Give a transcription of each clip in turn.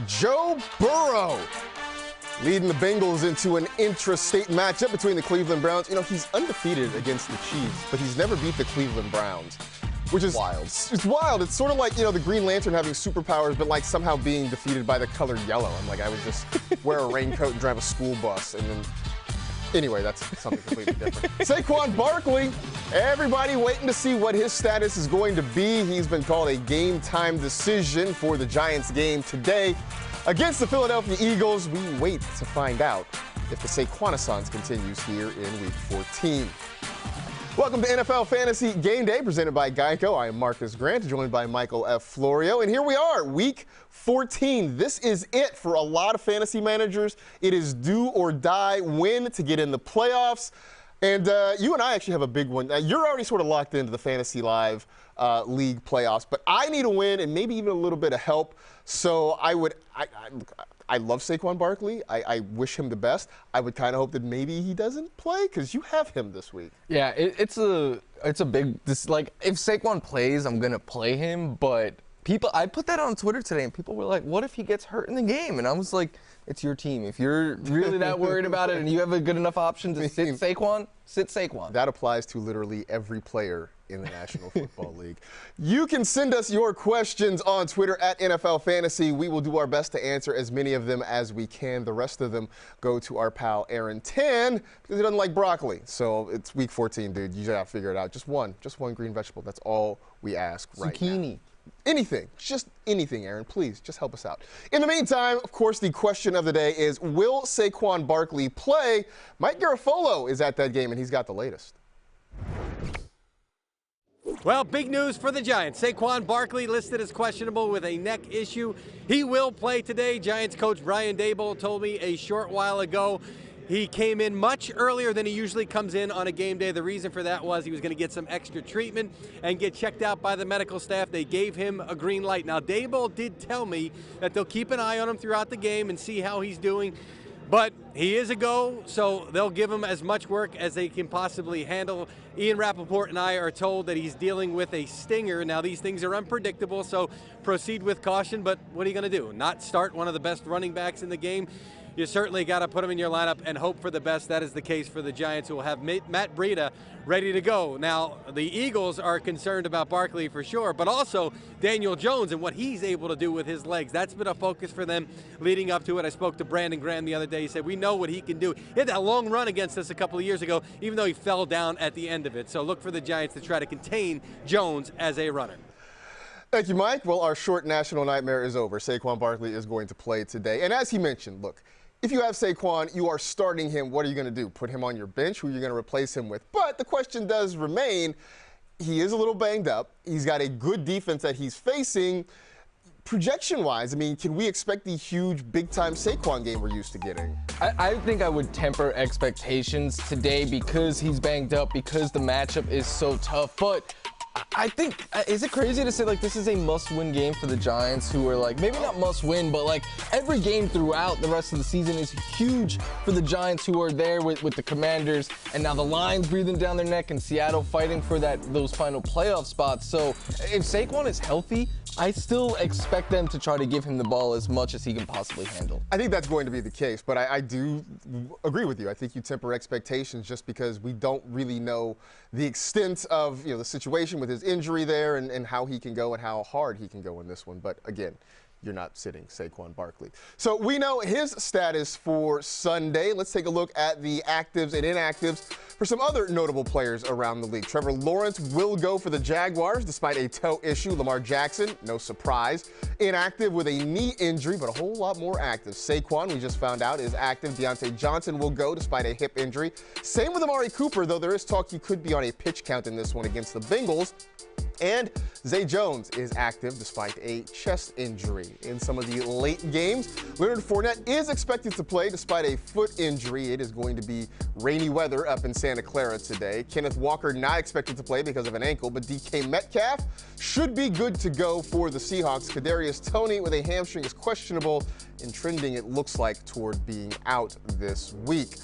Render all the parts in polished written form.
Joe Burrow leading the Bengals into an intrastate matchup between the Cleveland Browns. You know, he's undefeated against the Chiefs, but he's never beat the Cleveland Browns, which is wild. It's wild. It's sort of like, you know, the Green Lantern having superpowers, but like somehow being defeated by the color yellow. I'm like, I would just wear a raincoat and drive a school bus, and then anyway, that's something completely different. Saquon Barkley, everybody waiting to see what his status is going to be. He's been called a game-time decision for the Giants game today against the Philadelphia Eagles. We wait to find out if the Saquon-assance continues here in Week 14. Welcome to NFL Fantasy Game Day, presented by Geico. I am Marcus Grant, joined by Michael F. Florio. And here we are, Week 14. This is it for a lot of fantasy managers. It is do or die win to get in the playoffs. And you and I actually have a big one. You're already sort of locked into the Fantasy Live League playoffs, but I need a win and maybe even a little bit of help. So I love Saquon Barkley. I wish him the best. I would kind of hope that maybe he doesn't play because you have him this week. Yeah, it's a big like if Saquon plays, I'm gonna play him. But I put that on Twitter today, and people were like, "What if he gets hurt in the game?" And I was like, "It's your team. If you're really that worried about it, and you have a good enough option to sit Saquon, sit Saquon." That applies to literally every player in the National Football League. You can send us your questions on Twitter at NFL Fantasy. We will do our best to answer as many of them as we can. The rest of them go to our pal Aaron Tan because he doesn't like broccoli. So it's Week 14, dude. You gotta figure it out. Just one green vegetable. That's all we ask right now. Zucchini. Anything, just anything, Aaron. Please, just help us out. In the meantime, of course, the question of the day is, will Saquon Barkley play? Mike Garafolo is at that game, and he's got the latest. Well, big news for the Giants. Saquon Barkley listed as questionable with a neck issue. He will play today. Giants coach Brian Daboll told me a short while ago he came in much earlier than he usually comes in on a game day. The reason for that was he was going to get some extra treatment and get checked out by the medical staff. They gave him a green light. Now, Daboll did tell me that they'll keep an eye on him throughout the game and see how he's doing. But he is a go, so they'll give him as much work as they can possibly handle. Ian Rappaport and I are told that he's dealing with a stinger. Now, these things are unpredictable, so proceed with caution. But what are you going to do? Not start one of the best running backs in the game? You certainly got to put him in your lineup and hope for the best. That is the case for the Giants, who will have Matt Breida ready to go. Now, the Eagles are concerned about Barkley for sure, but also Daniel Jones and what he's able to do with his legs. That's been a focus for them leading up to it. I spoke to Brandon Graham the other day. He said, we know what he can do. He had that long run against us a couple of years ago, even though he fell down at the end of it. So look for the Giants to try to contain Jones as a runner. Thank you, Mike. Well, our short national nightmare is over. Saquon Barkley is going to play today. And as he mentioned, look, if you have Saquon, you are starting him. What are you going to do? Put him on your bench? Who are you going to replace him with? But the question does remain, he is a little banged up. He's got a good defense that he's facing. Projection-wise, I mean, can we expect the huge, big-time Saquon game we're used to getting? I think I would temper expectations today because he's banged up, because the matchup is so tough. But I think, is it crazy to say, like, this is a must-win game for the Giants, who are, like, maybe not must-win, but, like, every game throughout the rest of the season is huge for the Giants, who are there with the Commanders, and now the Lions breathing down their neck and Seattle fighting for those final playoff spots. So if Saquon is healthy, I still expect them to try to give him the ball as much as he can possibly handle. I think that's going to be the case, but I do agree with you. I think you temper expectations just because we don't really know the extent of, you know, the situation with his injury there and how he can go and how hard he can go in this one. But again, you're not sitting Saquon Barkley. So we know his status for Sunday. Let's take a look at the actives and inactives for some other notable players around the league. Trevor Lawrence will go for the Jaguars despite a toe issue. Lamar Jackson, no surprise, inactive with a knee injury, but a whole lot more active. Saquon, we just found out, is active. Deontay Johnson will go despite a hip injury. Same with Amari Cooper, though there is talk he could be on a pitch count in this one against the Bengals. And Zay Jones is active despite a chest injury. In some of the late games, Leonard Fournette is expected to play despite a foot injury. It is going to be rainy weather up in Santa Clara today. Kenneth Walker not expected to play because of an ankle, but DK Metcalf should be good to go for the Seahawks. Kadarius Toney with a hamstring is questionable and trending, it looks like, toward being out this week.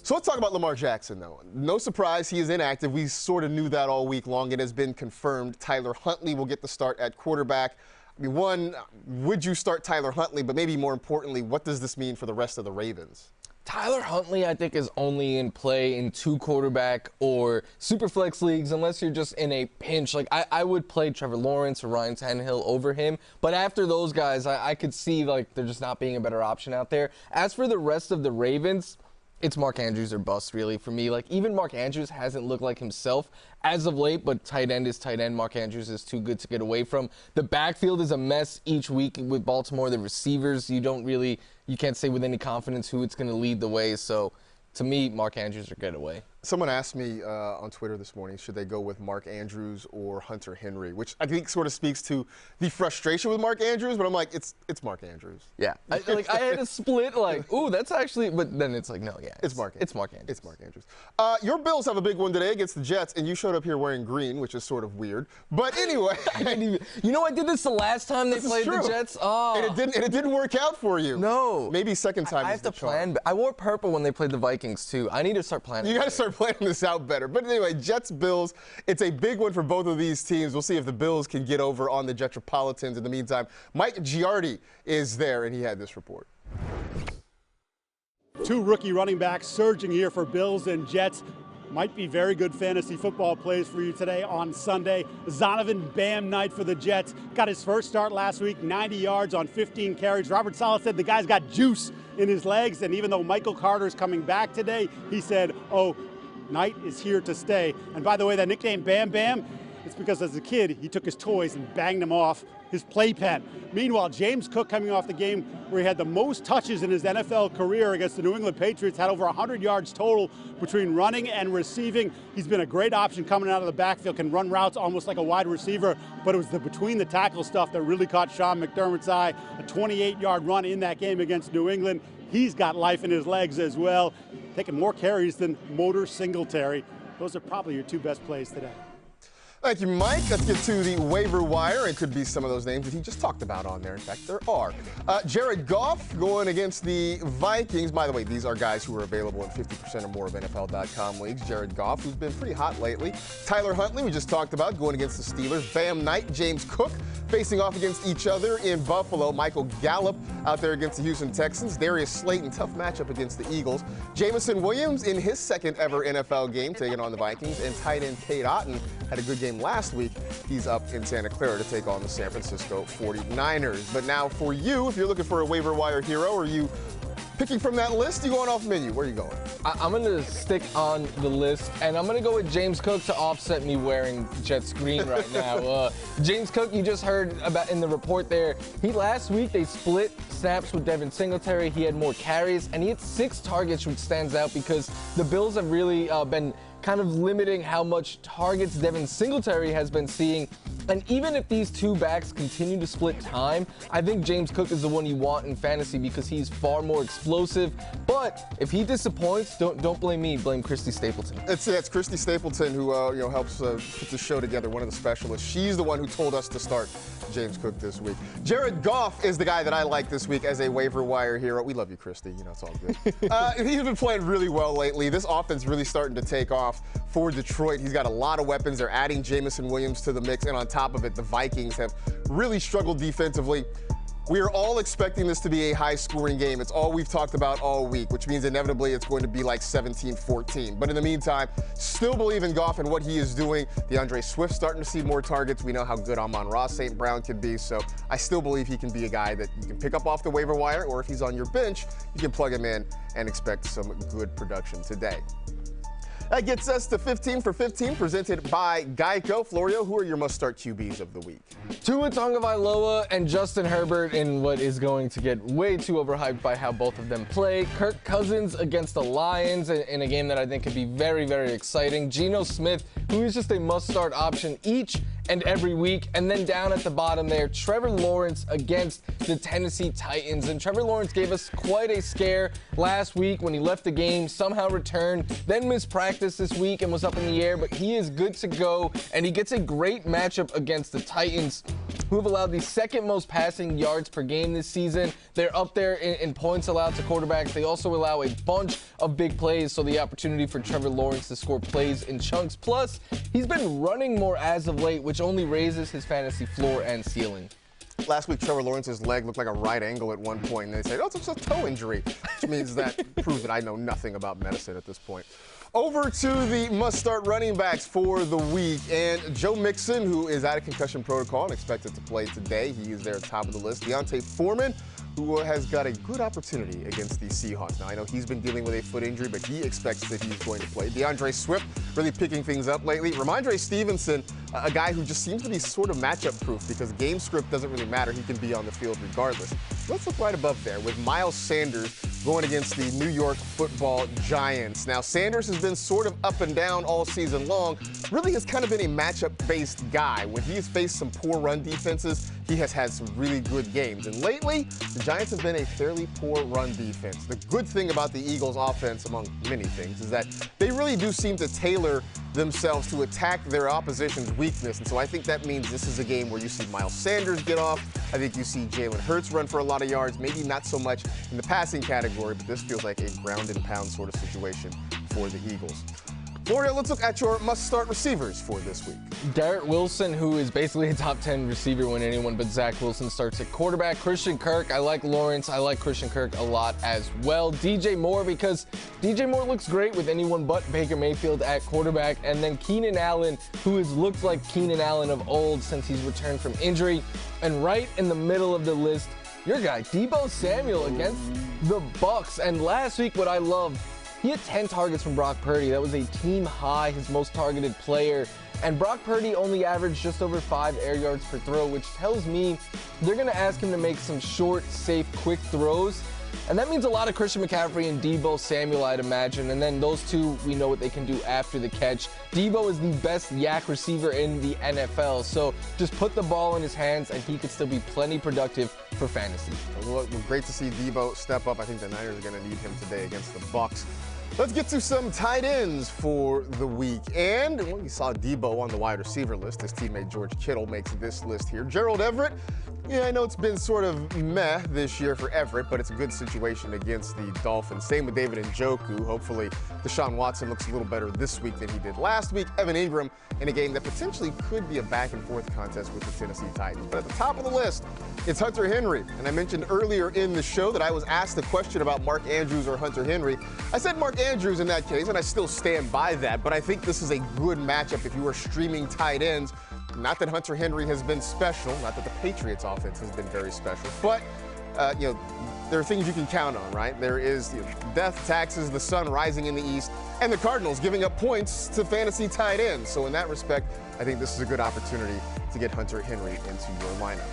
So let's talk about Lamar Jackson, though. No surprise, he is inactive. We sort of knew that all week long. It has been confirmed. Tyler Huntley will get the start at quarterback. I mean, one, would you start Tyler Huntley? But maybe more importantly, what does this mean for the rest of the Ravens? Tyler Huntley, I think, is only in play in 2 quarterback or super flex leagues unless you're just in a pinch. Like, I would play Trevor Lawrence or Ryan Tannehill over him. But after those guys, I could see, like, there just not being a better option out there. As for the rest of the Ravens, it's Mark Andrews or bust, really, for me. Like, even Mark Andrews hasn't looked like himself as of late, but tight end is tight end. Mark Andrews is too good to get away from. The backfield is a mess each week with Baltimore. The receivers, you can't say with any confidence who it's going to lead the way. So, to me, Mark Andrews or get away. Someone asked me on Twitter this morning, should they go with Mark Andrews or Hunter Henry, which I think sort of speaks to the frustration with Mark Andrews, but I'm like, it's Mark Andrews. Yeah. I had a split, like, ooh, that's actually, but then it's like, no, yeah. It's Mark Andrews. It's Mark Andrews. It's Mark Andrews. Your Bills have a big one today against the Jets, and you showed up here wearing green, which is sort of weird. But anyway. I did this the last time they played the Jets. Oh. And it didn't work out for you. No. Maybe second time I have to plan. I wore purple when they played the Vikings, too. I need to start planning. You got to start planning this out better. But anyway, Jets-Bills, it's a big one for both of these teams. We'll see if the Bills can get over on the Jetropolitans. In the meantime, Mike Giardi is there, and he had this report. 2 rookie running backs surging here for Bills and Jets. Might be very good fantasy football plays for you today on Sunday. Zonovan Bam night for the Jets. Got his first start last week, 90 yards on 15 carries. Robert Saleh said the guy's got juice in his legs, and even though Michael Carter's coming back today, he said, Knight is here to stay. And by the way, that nickname Bam Bam, it's because as a kid, he took his toys and banged them off his playpen. Meanwhile, James Cook, coming off the game where he had the most touches in his NFL career against the New England Patriots, had over 100 yards total between running and receiving. He's been a great option coming out of the backfield, can run routes almost like a wide receiver, but it was the between the tackle stuff that really caught Sean McDermott's eye. A 28-yard run in that game against New England. He's got life in his legs as well, taking more carries than Motor Singletary. Those are probably your 2 best plays today. Thank you, Mike. Let's get to the waiver wire. It could be some of those names that he just talked about on there. In fact, there are. Jared Goff going against the Vikings. By the way, these are guys who are available in 50% or more of NFL.com leagues. Jared Goff, who's been pretty hot lately. Tyler Huntley, we just talked about, going against the Steelers. Bam Knight, James Cook facing off against each other in Buffalo. Michael Gallup out there against the Houston Texans. Darius Slayton, tough matchup against the Eagles. Jamison Williams in his second ever NFL game taking on the Vikings. And tight end Cade Otton had a good game last week. He's up in Santa Clara to take on the San Francisco 49ers. But now for you, if you're looking for a waiver wire hero, are you picking from that list? You going off menu? Where are you going? I'm going to stick on the list, and I'm going to go with James Cook to offset me wearing Jets green right now. James Cook, you just heard about in the report there. Last week they split snaps with Devin Singletary. He had more carries, and he had 6 targets, which stands out because the Bills have really been kind of limiting how much targets Devin Singletary has been seeing. And even if these 2 backs continue to split time, I think James Cook is the one you want in fantasy because he's far more explosive. But if he disappoints, don't blame me. Blame Christy Stapleton. It's Christy Stapleton who helps put the show together, one of the specialists. She's the one who told us to start James Cook this week. Jared Goff is the guy that I like this week as a waiver wire hero. We love you, Christy. It's all good. He's been playing really well lately. This offense really starting to take off for Detroit. He's got a lot of weapons. They're adding Jamison Williams to the mix, and on top of it, the Vikings have really struggled defensively. We are all expecting this to be a high-scoring game. It's all we've talked about all week, which means inevitably it's going to be like 17-14. But in the meantime, still believe in Goff and what he is doing. DeAndre Swift starting to see more targets. We know how good Amon-Ra St. Brown can be, so I still believe he can be a guy that you can pick up off the waiver wire, or if he's on your bench, you can plug him in and expect some good production today. That gets us to 15 for 15, presented by Geico. Florio, who are your must-start QBs of the week? Tua Tagovailoa and Justin Herbert in what is going to get way too overhyped by how both of them play. Kirk Cousins against the Lions in a game that I think could be very, very exciting. Geno Smith, who is just a must-start option each and every week. And then down at the bottom there, Trevor Lawrence against the Tennessee Titans. And Trevor Lawrence gave us quite a scare last week when he left the game, somehow returned, then missed practice this week and was up in the air. But he is good to go, and he gets a great matchup against the Titans, who have allowed the 2nd most passing yards per game this season. They're up there in points allowed to quarterbacks. They also allow a bunch of big plays, so the opportunity for Trevor Lawrence to score plays in chunks. Plus, he's been running more as of late, which only raises his fantasy floor and ceiling. Last week, Trevor Lawrence's leg looked like a right angle at one point, and they said, oh, it's a toe injury, which means that proves that I know nothing about medicine at this point. Over to the must-start running backs for the week, and Joe Mixon, who is out of concussion protocol and expected to play today. He is there at the top of the list. Deontay Foreman, who has got a good opportunity against the Seahawks. Now, I know he's been dealing with a foot injury, but he expects that he's going to play. DeAndre Swift really picking things up lately. Ramondre Stevenson, a guy who just seems to be sort of matchup-proof because game script doesn't really matter. He can be on the field regardless. Let's look right above there with Miles Sanders going against the New York Football Giants. Now, Sanders has been sort of up and down all season long. Really has kind of been a matchup-based guy. When he has faced some poor run defenses, he has had some really good games. And lately, the Giants have been a fairly poor run defense. The good thing about the Eagles' offense, among many things, is that they really do seem to tailor themselves to attack their opposition's weakness. And so I think that means this is a game where you see Miles Sanders get off. I think you see Jalen Hurts run for a lot of yards, maybe not so much in the passing category, but this feels like a ground and pound sort of situation for the Eagles. Florida, let's look at your must-start receivers for this week. Garrett Wilson, who is basically a top 10 receiver when anyone but Zach Wilson starts at quarterback. Christian Kirk, I like Lawrence. I like Christian Kirk a lot as well. DJ Moore, because DJ Moore looks great with anyone but Baker Mayfield at quarterback. And then Keenan Allen, who has looked like Keenan Allen of old since he's returned from injury. And right in the middle of the list, your guy, Deebo Samuel against the Bucs. And last week, what I loved, he had 10 targets from Brock Purdy. That was a team high, his most targeted player. And Brock Purdy only averaged just over 5 air yards per throw, which tells me they're going to ask him to make some short, safe, quick throws. And that means a lot of Christian McCaffrey and Deebo Samuel, I'd imagine. And then those two, we know what they can do after the catch. Deebo is the best yak receiver in the NFL. So just put the ball in his hands and he could still be plenty productive for fantasy. Well, great to see Deebo step up. I think the Niners are going to need him today against the Bucs. Let's get to some tight ends for the week. And well, we saw Deebo on the wide receiver list. His teammate George Kittle makes this list here. Gerald Everett. Yeah, I know it's been sort of meh this year for Everett, but it's a good situation against the Dolphins. Same with David Njoku. Hopefully, Deshaun Watson looks a little better this week than he did last week. Evan Ingram in a game that potentially could be a back-and-forth contest with the Tennessee Titans. But at the top of the list, it's Hunter Henry. And I mentioned earlier in the show that I was asked a question about Mark Andrews or Hunter Henry. I said Mark Andrews in that case, and I still stand by that. But I think this is a good matchup if you are streaming tight ends. Not that Hunter Henry has been special, not that the Patriots offense has been very special, but there are things you can count on, right? There is death, taxes, the sun rising in the east, and the Cardinals giving up points to fantasy tight ends. So in that respect, I think this is a good opportunity to get Hunter Henry into your lineup.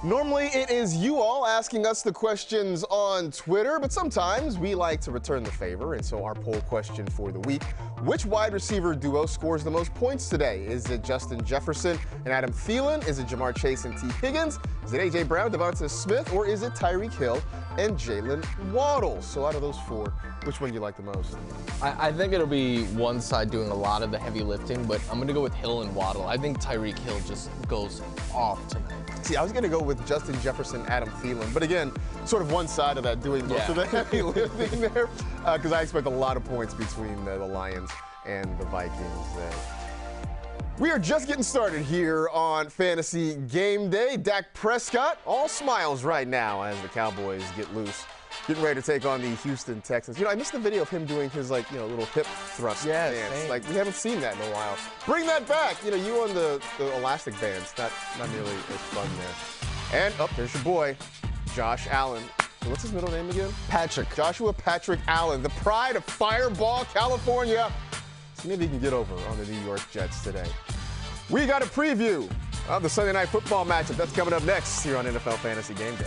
Normally, it is you all asking us the questions on Twitter, but sometimes we like to return the favor. And so our poll question for the week, which wide receiver duo scores the most points today? Is it Justin Jefferson and Adam Thielen? Is it Jamar Chase and T. Higgins? Is it A.J. Brown, Devonta Smith? Or is it Tyreek Hill and Jalen Waddle? So out of those four, which one do you like the most? I think it'll be one side doing a lot of the heavy lifting, but I'm going to go with Hill and Waddle. I think Tyreek Hill just goes off tonight. See, I was going to go with Justin Jefferson, Adam Thielen. But again, sort of one side of that doing most of the heavy lifting there. Because I expect a lot of points between the Lions and the Vikings there. We are just getting started here on Fantasy Game Day. Dak Prescott, all smiles right now as the Cowboys get loose. Getting ready to take on the Houston Texans. You know, I missed the video of him doing his, little hip thrust dance. Like, we haven't seen that in a while. Bring that back. You know, you on the elastic bands. Not nearly as fun there. And, there's your boy, Josh Allen. What's his middle name again? Patrick. Joshua Patrick Allen, the pride of Fireball, California. So maybe he can get over on the New York Jets today. We got a preview of the Sunday Night Football matchup. That's coming up next here on NFL Fantasy Game Day.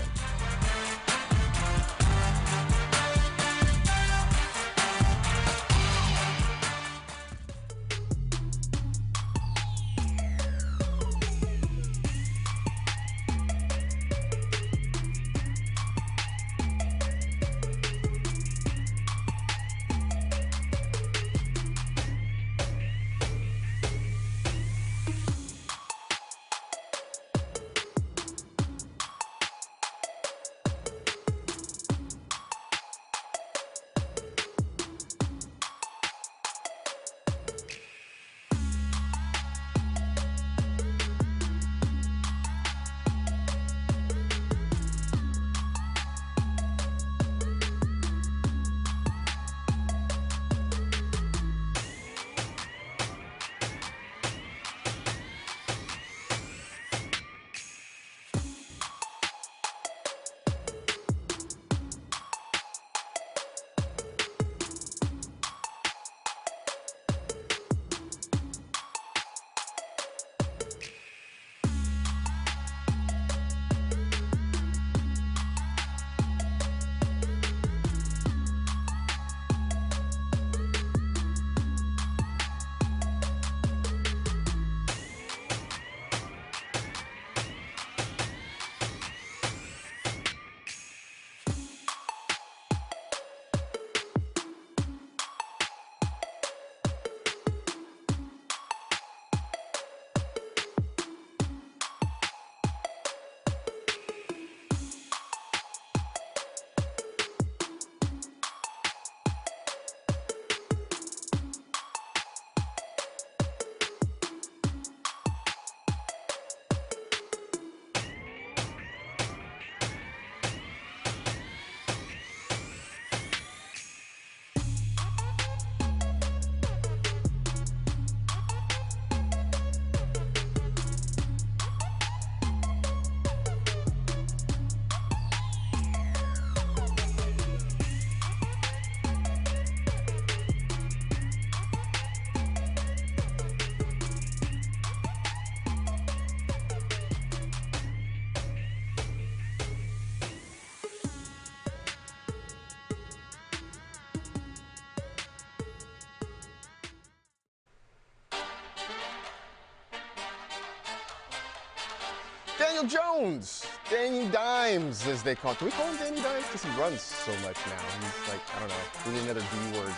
Daniel Jones, Danny Dimes, as they call him. Can we call him Danny Dimes? Because he runs so much now. He's like, I don't know, really another D word.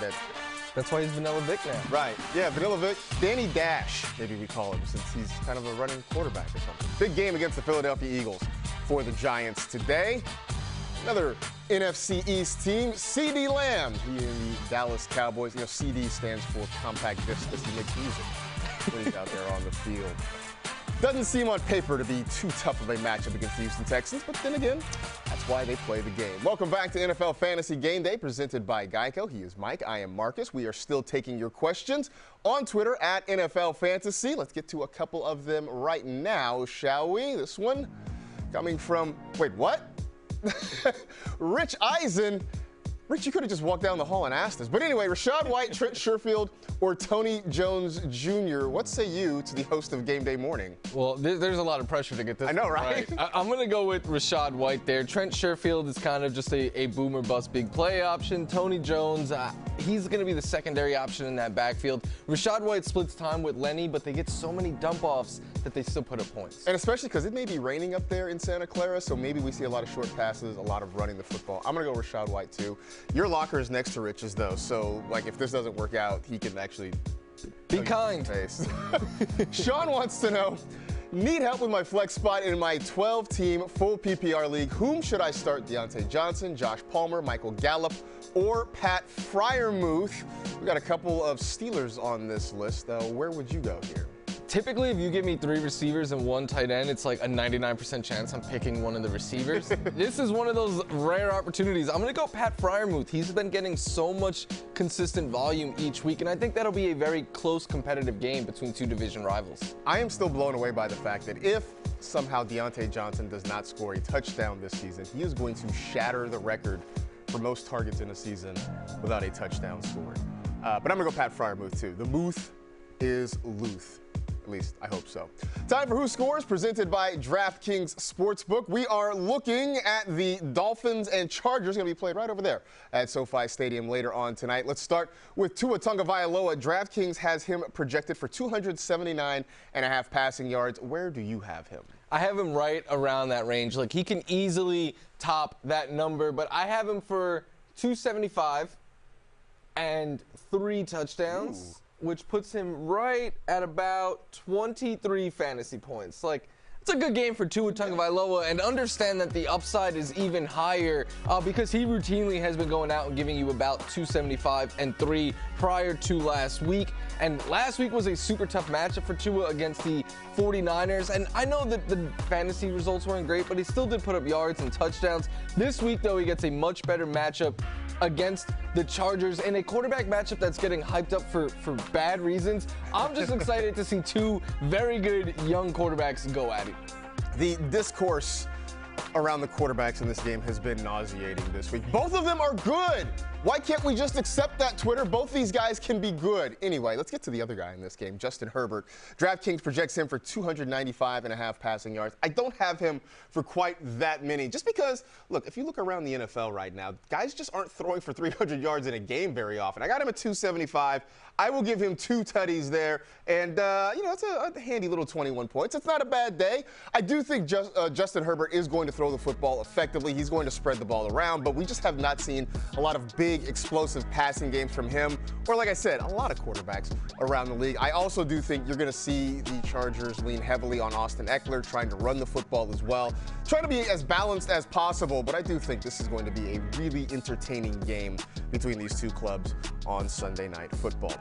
That's why he's Vanilla Vic now. Right, yeah, Vanilla Vic. Danny Dash, maybe we call him, since he's kind of a running quarterback or something. Big game against the Philadelphia Eagles for the Giants today. Another NFC East team, CD Lamb. He and the Dallas Cowboys. You know, CD stands for compact disc because he makes music when he's out there on the field. Doesn't seem on paper to be too tough of a matchup against the Houston Texans, but then again, that's why they play the game. Welcome back to NFL Fantasy Game Day, presented by Geico. He is Mike, I am Marcus. We are still taking your questions on Twitter at NFL Fantasy. Let's get to a couple of them right now, shall we? This one coming from, wait, what? Rich Eisen. Rich, you could have just walked down the hall and asked us. But anyway, Rachaad White, Trent Sherfield, or Tony Jones Jr., what say you to the host of Game Day Morning? Well, there's a lot of pressure to get this. I know, right? I'm going to go with Rachaad White there. Trent Sherfield is kind of just a boomer bust big play option. Tony Jones, he's going to be the secondary option in that backfield. Rachaad White splits time with Lenny, but they get so many dump-offs that they still put up points. And especially because it may be raining up there in Santa Clara, so maybe we see a lot of short passes, a lot of running the football. I'm going to go Rachaad White, too. Your locker is next to Rich's, though, so like if this doesn't work out, he can actually be kind. Sean wants to know, need help with my flex spot in my 12-team full PPR league. Whom should I start? Deontay Johnson, Josh Palmer, Michael Gallup, or Pat Freiermuth? We got a couple of Steelers on this list, though. Where would you go here? Typically, if you give me 3 receivers and 1 tight end, it's like a 99% chance I'm picking one of the receivers. This is one of those rare opportunities. I'm going to go Pat Freiermuth. He's been getting so much consistent volume each week, and I think that'll be a very close competitive game between 2 division rivals. I am still blown away by the fact that if somehow Deontay Johnson does not score a touchdown this season, he is going to shatter the record for most targets in a season without a touchdown scored. But I'm going to go Pat Freiermuth, too. The Muth is Luth. At least, I hope so. Time for Who Scores, presented by DraftKings Sportsbook. We are looking at the Dolphins and Chargers, going to be played right over there at SoFi Stadium later on tonight. Let's start with Tua Tagovailoa. DraftKings has him projected for 279.5 passing yards. Where do you have him? I have him right around that range. Like, he can easily top that number, but I have him for 275 and 3 touchdowns. Ooh. Which puts him right at about 23 fantasy points. Like, it's a good game for Tua Tagovailoa, and understand that the upside is even higher because he routinely has been going out and giving you about 275 and 3 prior to last week. And last week was a super tough matchup for Tua against the 49ers. And I know that the fantasy results weren't great, but he still did put up yards and touchdowns. This week, though, he gets a much better matchup against the Chargers in a quarterback matchup that's getting hyped up for bad reasons. I'm just excited to see 2 very good young quarterbacks go at it. The discourse around the quarterbacks in this game has been nauseating this week. Both of them are good. Why can't we just accept that, Twitter? Both these guys can be good. Anyway, let's get to the other guy in this game, Justin Herbert. DraftKings projects him for 295.5 passing yards. I don't have him for quite that many, just because, look, if you look around the NFL right now, guys just aren't throwing for 300 yards in a game very often. I got him at 275. I will give him 2 tutties there, and, it's a handy little 21 points. It's not a bad day. I do think Justin Herbert is going to throw the football effectively. He's going to spread the ball around, but we just have not seen a lot of big, explosive passing games from him, or like I said, a lot of quarterbacks around the league. I also do think you're going to see the Chargers lean heavily on Austin Eckler, trying to run the football as well, trying to be as balanced as possible, but I do think this is going to be a really entertaining game between these 2 clubs on Sunday Night Football.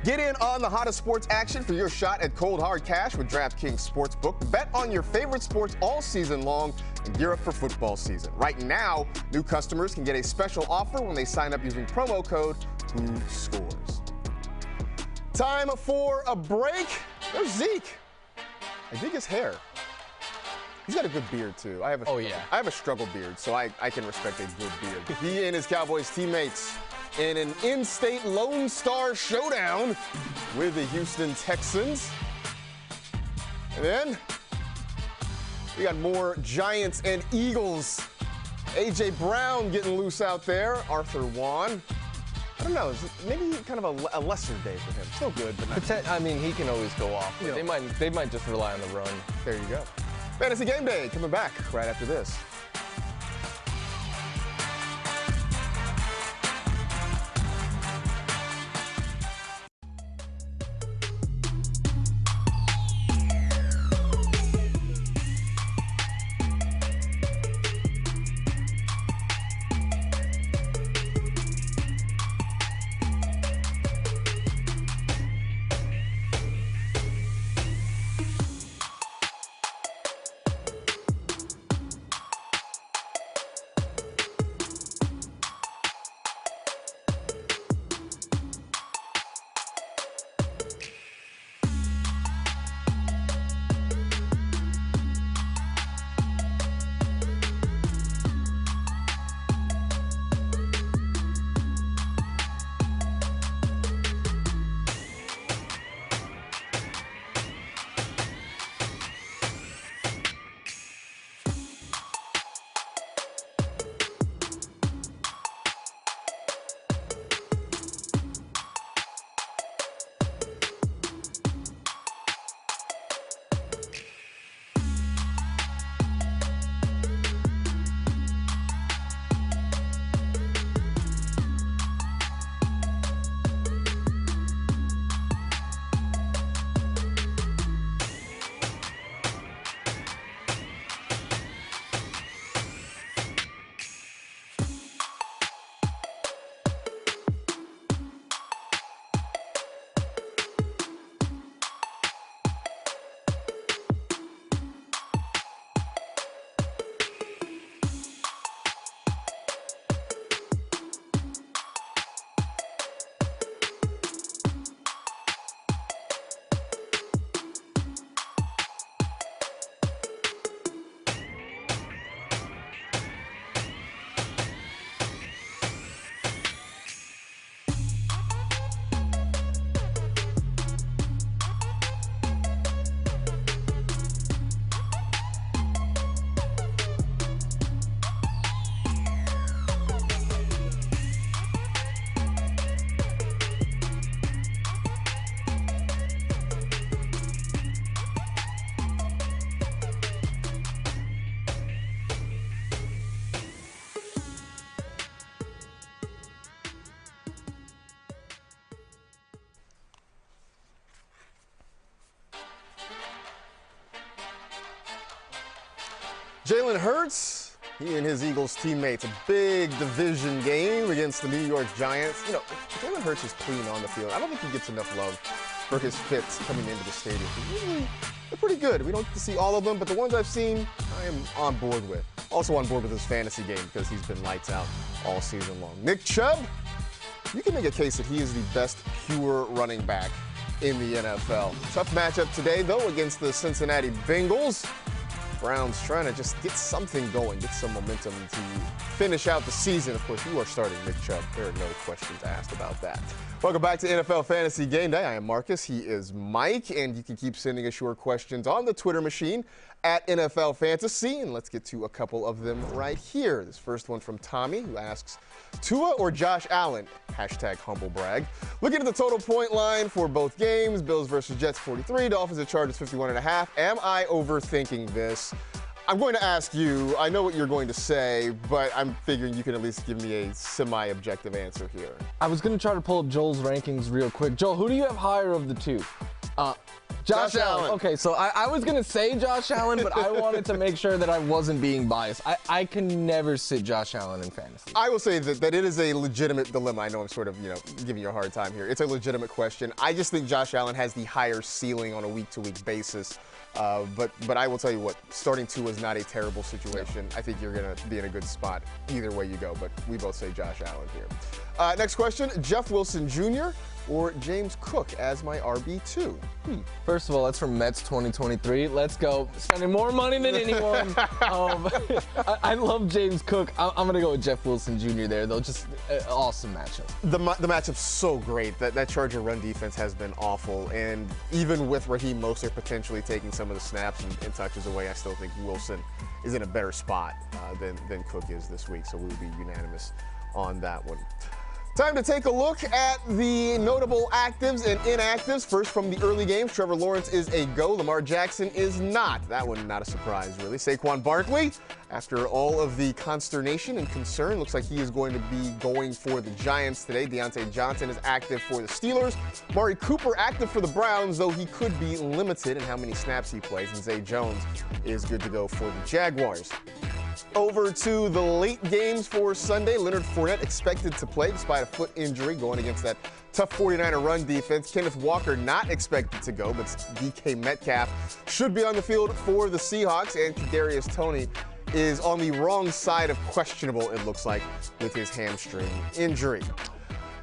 Get in on the hottest sports action for your shot at cold hard cash with DraftKings Sportsbook. Bet on your favorite sports all season long and gear up for football season. Right now, new customers can get a special offer when they sign up using promo code WHOSCORES. Time for a break. There's Zeke. I dig his hair. He's got a good beard, too. I have a struggle beard, so I can respect a good beard. He and his Cowboys teammates in an in-state Lone Star showdown with the Houston Texans. And then we got more Giants and Eagles. A.J. Brown getting loose out there. Arthur Juan. I don't know. Maybe kind of a lesser day for him. Still good, but not. I mean, he can always go off. But they might just rely on the run. There you go. Fantasy Game Day coming back right after this. Jalen Hurts, he and his Eagles teammates, a big division game against the New York Giants. You know, Jalen Hurts is clean on the field. I don't think he gets enough love for his fits coming into the stadium. Usually, they're pretty good. We don't get to see all of them, but the ones I've seen, I am on board with. Also on board with his fantasy game because he's been lights out all season long. Nick Chubb, you can make a case that he is the best pure running back in the NFL. Tough matchup today, though, against the Cincinnati Bengals. Browns trying to just get something going, get some momentum to finish out the season. Of course, you are starting Nick Chubb. There are no questions asked about that. Welcome back to NFL Fantasy Game Day. I am Marcus. He is Mike, and you can keep sending us your questions on the Twitter machine at NFL Fantasy, and let's get to a couple of them right here. This first one from Tommy, who asks, Tua or Josh Allen? Hashtag humble brag. Looking at the total point line for both games, Bills versus Jets 43, Dolphins and Chargers 51.5. Am I overthinking this? I'm going to ask you, I know what you're going to say, but I'm figuring you can at least give me a semi-objective answer here. I was going to try to pull up Joel's rankings real quick. Joel, who do you have higher of the two? Josh Allen. Okay, so I was going to say Josh Allen, but I wanted to make sure that I wasn't being biased. I can never sit Josh Allen in fantasy. I will say that it is a legitimate dilemma. I know I'm sort of, giving you a hard time here. It's a legitimate question. I just think Josh Allen has the higher ceiling on a week-to-week basis. But I will tell you what, starting Tua is not a terrible situation. I think you're going to be in a good spot either way you go, but we both say Josh Allen here. Next question, Jeff Wilson Jr. or James Cook as my RB2? First of all, that's from Mets 2023. Let's go. Spending more money than anyone. I love James Cook. I'm going to go with Jeff Wilson Jr. there, though. Just an awesome matchup. The matchup's so great. That Charger run defense has been awful. And even with Raheem Mostert potentially taking some of the snaps and touches away, I still think Wilson is in a better spot than Cook is this week. So we'll be unanimous on that one. Time to take a look at the notable actives and inactives. First, from the early games, Trevor Lawrence is a go. Lamar Jackson is not. That one, not a surprise, really. Saquon Barkley, after all of the consternation and concern, looks like he is going to be going for the Giants today. Deontay Johnson is active for the Steelers. Amari Cooper active for the Browns, though he could be limited in how many snaps he plays. And Zay Jones is good to go for the Jaguars. Over to the late games for Sunday. Leonard Fournette expected to play despite a foot injury going against that tough 49er run defense. Kenneth Walker not expected to go, but DK Metcalf should be on the field for the Seahawks. And Kadarius Toney is on the wrong side of questionable, it looks like, with his hamstring injury.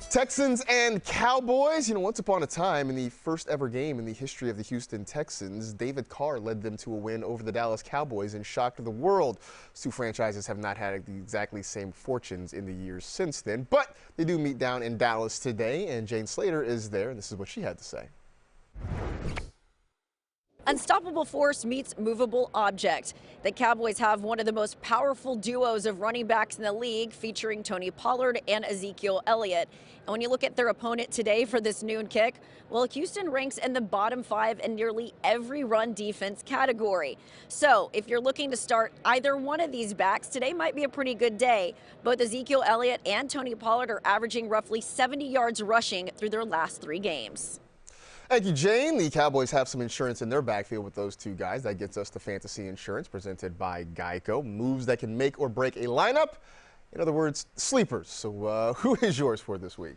Texans and Cowboys. Once upon a time in the first ever game in the history of the Houston Texans, David Carr led them to a win over the Dallas Cowboys and shocked the world. These two franchises have not had the exactly same fortunes in the years since then, but they do meet down in Dallas today, and Jane Slater is there, and this is what she had to say. Unstoppable force meets movable object. The Cowboys have one of the most powerful duos of running backs in the league, featuring Tony Pollard and Ezekiel Elliott. And when you look at their opponent today for this noon kick, well, Houston ranks in the bottom 5 in nearly every run defense category. So if you're looking to start either one of these backs, today might be a pretty good day. Both Ezekiel Elliott and Tony Pollard are averaging roughly 70 yards rushing through their last 3 games. Thank you, Jane. The Cowboys have some insurance in their backfield with those two guys. That gets us to fantasy insurance presented by Geico. Moves that can make or break a lineup. In other words, sleepers. So who is yours for this week?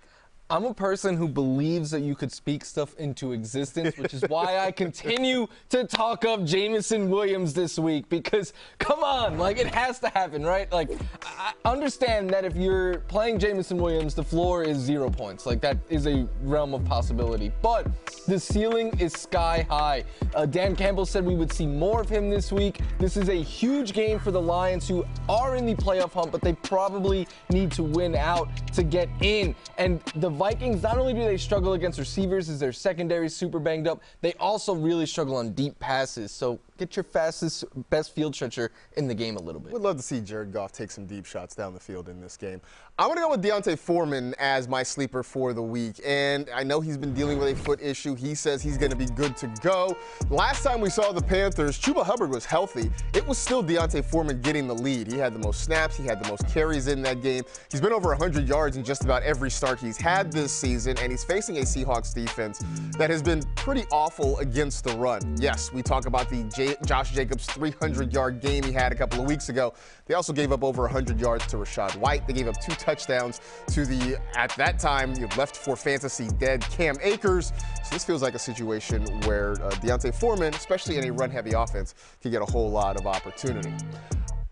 I'm a person who believes that you could speak stuff into existence, which is why I continue to talk up Jameson Williams this week, because come on, it has to happen, right? I understand that if you're playing Jameson Williams, the floor is 0 points. That is a realm of possibility, but the ceiling is sky high. Dan Campbell said we would see more of him this week. This is a huge game for the Lions, who are in the playoff hunt, but they probably need to win out to get in. And the Vikings, not only do they struggle against receivers as their secondary is super banged up, they also really struggle on deep passes. So get your fastest, best field stretcher in the game a little bit. Would love to see Jared Goff take some deep shots down the field in this game. I'm going to go with D'Onta Foreman as my sleeper for the week. And I know he's been dealing with a foot issue. He says he's going to be good to go. Last time we saw the Panthers, Chuba Hubbard was healthy. It was still D'Onta Foreman getting the lead. He had the most snaps. He had the most carries in that game. He's been over 100 yards in just about every start he's had this season. And he's facing a Seahawks defense that has been pretty awful against the run. Yes, we talk about the Josh Jacobs 300-yard game he had a couple of weeks ago. They also gave up over 100 yards to Rachaad White. They gave up 2 touchdowns to the, at that time, left for fantasy dead Cam Akers. So this feels like a situation where D'Onta Foreman, especially in a run-heavy offense, can get a whole lot of opportunity.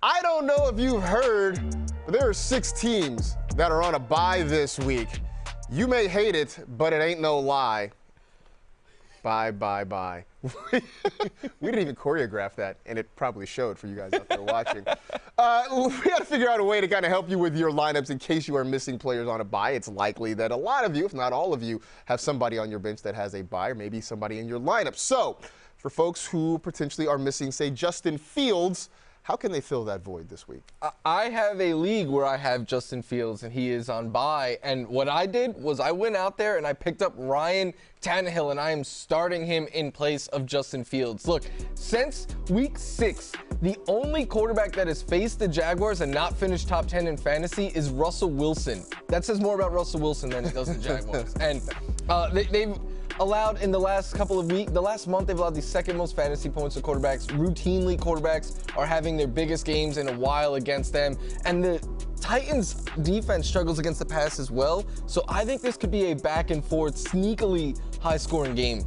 I don't know if you've heard, but there are 6 teams that are on a bye this week. You may hate it, but it ain't no lie. Bye, bye, bye. We didn't even choreograph that, and it probably showed for you guys out there watching. We got to figure out a way to kind of help you with your lineups in case you are missing players on a bye. It's likely that a lot of you, if not all of you, have somebody on your bench that has a bye, or maybe somebody in your lineup. So for folks who potentially are missing, say, Justin Fields, how can they fill that void this week? I have a league where I have Justin Fields, and he is on bye. And what I did was I went out there and I picked up Ryan Tannehill, and I am starting him in place of Justin Fields. Look, since week 6, the only quarterback that has faced the Jaguars and not finished top 10 in fantasy is Russell Wilson. That says more about Russell Wilson than it does the Jaguars. And they've allowed in the last couple of weeks, the last month, they've allowed the second most fantasy points to quarterbacks. Routinely, quarterbacks are having their biggest games in a while against them. And the Titans defense struggles against the pass as well. So I think this could be a back and forth, sneakily high-scoring game.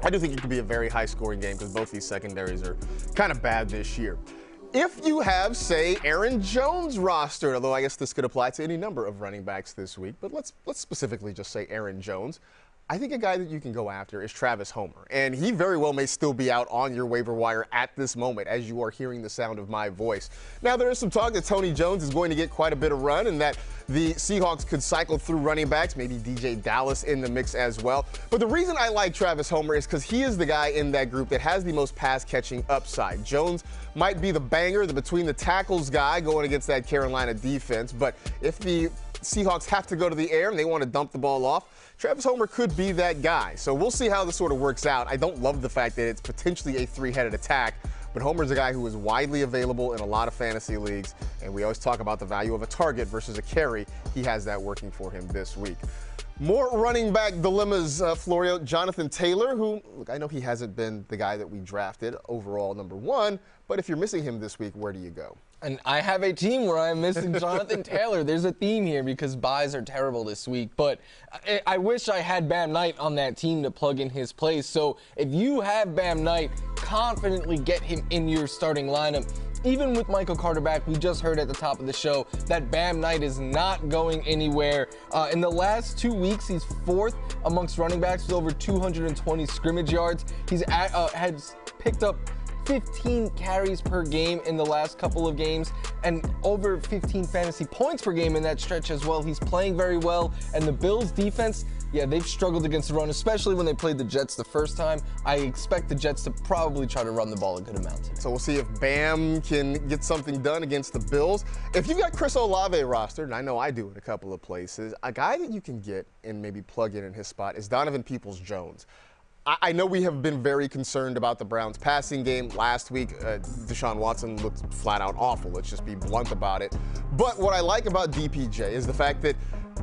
I do think it could be a very high-scoring game because both these secondaries are kind of bad this year. If you have, say, Aaron Jones rostered, although I guess this could apply to any number of running backs this week, but let's specifically just say Aaron Jones. I think a guy that you can go after is Travis Homer, and he very well may still be out on your waiver wire at this moment as you are hearing the sound of my voice. Now, there is some talk that Tony Jones is going to get quite a bit of run and that the Seahawks could cycle through running backs, maybe DJ Dallas in the mix as well. But the reason I like Travis Homer is because he is the guy in that group that has the most pass-catching upside. Jones might be the banger, the between-the-tackles guy going against that Carolina defense, but if the Seahawks have to go to the air and they want to dump the ball off, Travis Homer could be that guy. So we'll see how this sort of works out. I don't love the fact that it's potentially a three-headed attack, but Homer's a guy who is widely available in a lot of fantasy leagues, and we always talk about the value of a target versus a carry. He has that working for him this week. More running back dilemmas, Florio. Jonathan Taylor, who, look, I know he hasn't been the guy that we drafted overall #1, but if you're missing him this week, where do you go? And I have a team where I'm missing Jonathan Taylor. There's a theme here because buys are terrible this week. But I wish I had Bam Knight on that team to plug in his place. So if you have Bam Knight, confidently get him in your starting lineup. Even with Michael Carter back, we just heard at the top of the show that Bam Knight is not going anywhere. In the last 2 weeks, he's 4th amongst running backs with over 220 scrimmage yards. He's has picked up 15 carries per game in the last couple of games and over 15 fantasy points per game in that stretch as well. He's playing very well, and the Bills defense, yeah, they've struggled against the run, especially when they played the Jets the first time. I expect the Jets to probably try to run the ball a good amount today. So we'll see if Bam can get something done against the Bills. If you've got Chris Olave rostered, and I know I do in a couple of places, a guy that you can get and maybe plug in his spot is Donovan Peoples-Jones. I know we have been very concerned about the Browns' passing game. Last week, Deshaun Watson looked flat out awful. Let's just be blunt about it. But what I like about DPJ is the fact that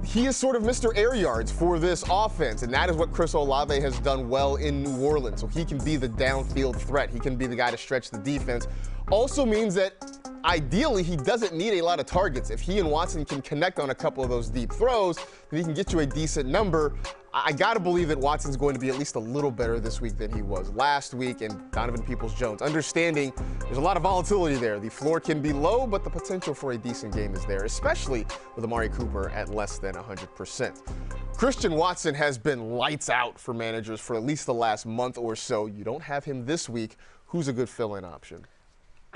he is sort of Mr. Air Yards for this offense, and that is what Chris Olave has done well in New Orleans. So he can be the downfield threat. He can be the guy to stretch the defense. Also means that ideally, he doesn't need a lot of targets. If he and Watson can connect on a couple of those deep throws, then he can get you a decent number. I got to believe that Watson's going to be at least a little better this week than he was last week, and Donovan Peoples-Jones. Understanding there's a lot of volatility there. The floor can be low, but the potential for a decent game is there, especially with Amari Cooper at less than 100%. Christian Watson has been lights out for managers for at least the last month or so. You don't have him this week. Who's a good fill-in option?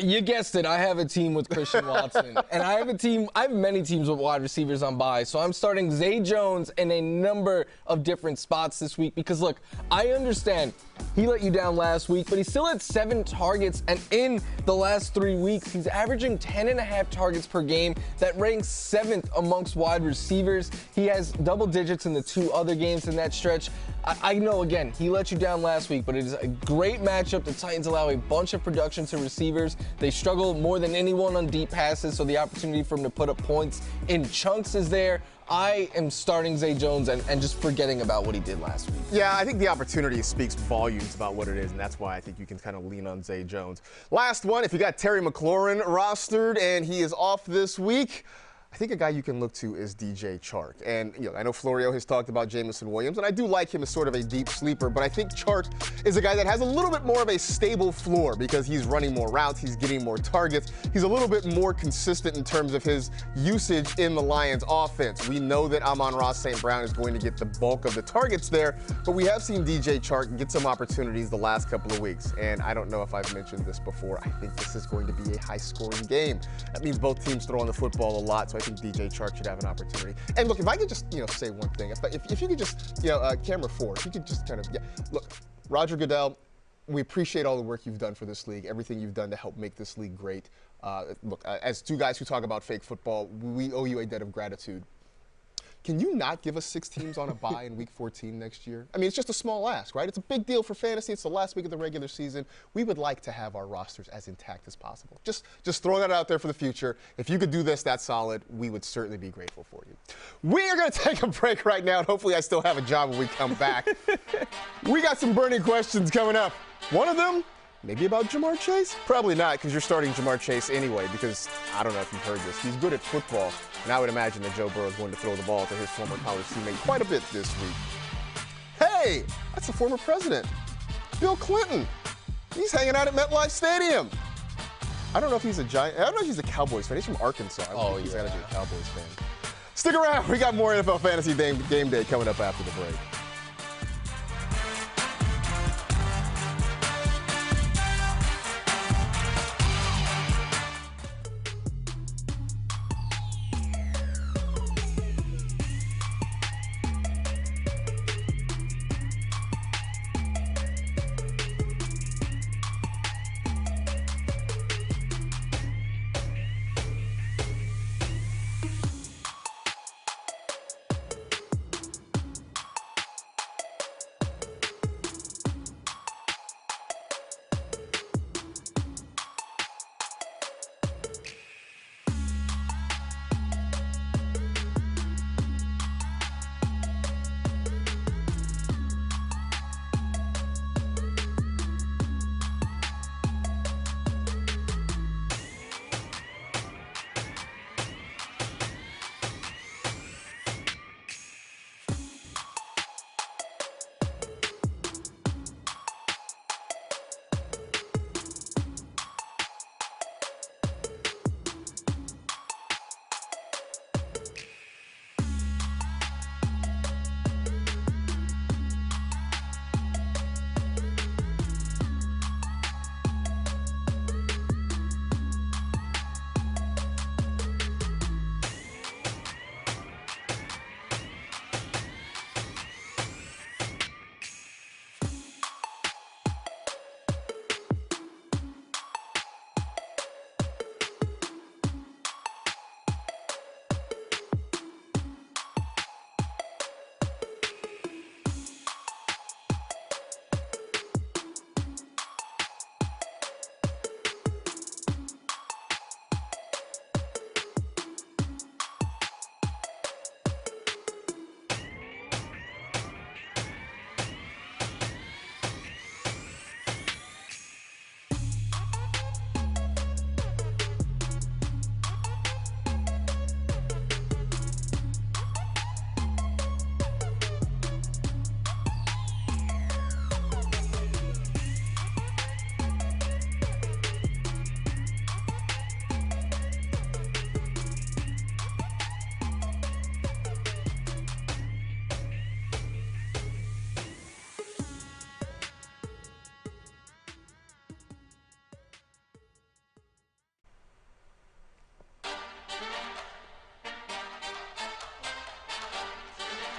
You guessed it. I have a team with Christian Watson, and I have many teams with wide receivers on bye. So I'm starting Zay Jones in a number of different spots this week because, look, I understand he let you down last week, but he still had 7 targets, and in the last 3 weeks, he's averaging 10.5 targets per game. That ranks 7th amongst wide receivers. He has double digits in the 2 other games in that stretch. I know, again, he let you down last week, but it is a great matchup. The Titans allow a bunch of production to receivers. They struggle more than anyone on deep passes, so the opportunity for him to put up points in chunks is there. I am starting Zay Jones and just forgetting about what he did last week. Yeah, I think the opportunity speaks volumes about what it is, and that's why I think you can kind of lean on Zay Jones. Last one, if you got Terry McLaurin rostered and he is off this week, I think a guy you can look to is DJ Chark. And I know Florio has talked about Jamison Williams, and I do like him as sort of a deep sleeper, but I think Chark is a guy that has a little bit more of a stable floor because he's running more routes, he's getting more targets, he's a little bit more consistent in terms of his usage in the Lions offense. We know that Amon-Ra St. Brown is going to get the bulk of the targets there, but we have seen DJ Chark get some opportunities the last couple of weeks, and I don't know if I've mentioned this before. I think this is going to be a high-scoring game. That means both teams throwing the football a lot, so I think DJ Chark should have an opportunity. And look, if I could just, say one thing, if you could just, camera 4, if you could just kind of, look, Roger Goodell, we appreciate all the work you've done for this league, everything you've done to help make this league great. Look, as 2 guys who talk about fake football, we owe you a debt of gratitude. Can you not give us 6 teams on a bye in week 14 next year? I mean, it's just a small ask, right? It's a big deal for fantasy. It's the last week of the regular season. We would like to have our rosters as intact as possible. Just throwing that out there for the future. If you could do this that solid, we would certainly be grateful for you. We are going to take a break right now, and hopefully I still have a job when we come back. We got some burning questions coming up. One of them, maybe about Ja'Marr Chase? Probably not, because you're starting Ja'Marr Chase anyway, because I don't know if you've heard this. He's good at football, and I would imagine that Joe Burrow is going to throw the ball to his former college teammate quite a bit this week. Hey, that's the former president, Bill Clinton. He's hanging out at MetLife Stadium. I don't know if he's a Giant. I don't know if he's a Cowboys fan. He's from Arkansas. I think he's got to be a Cowboys fan. Stick around. We got more NFL Fantasy Game Day coming up after the break.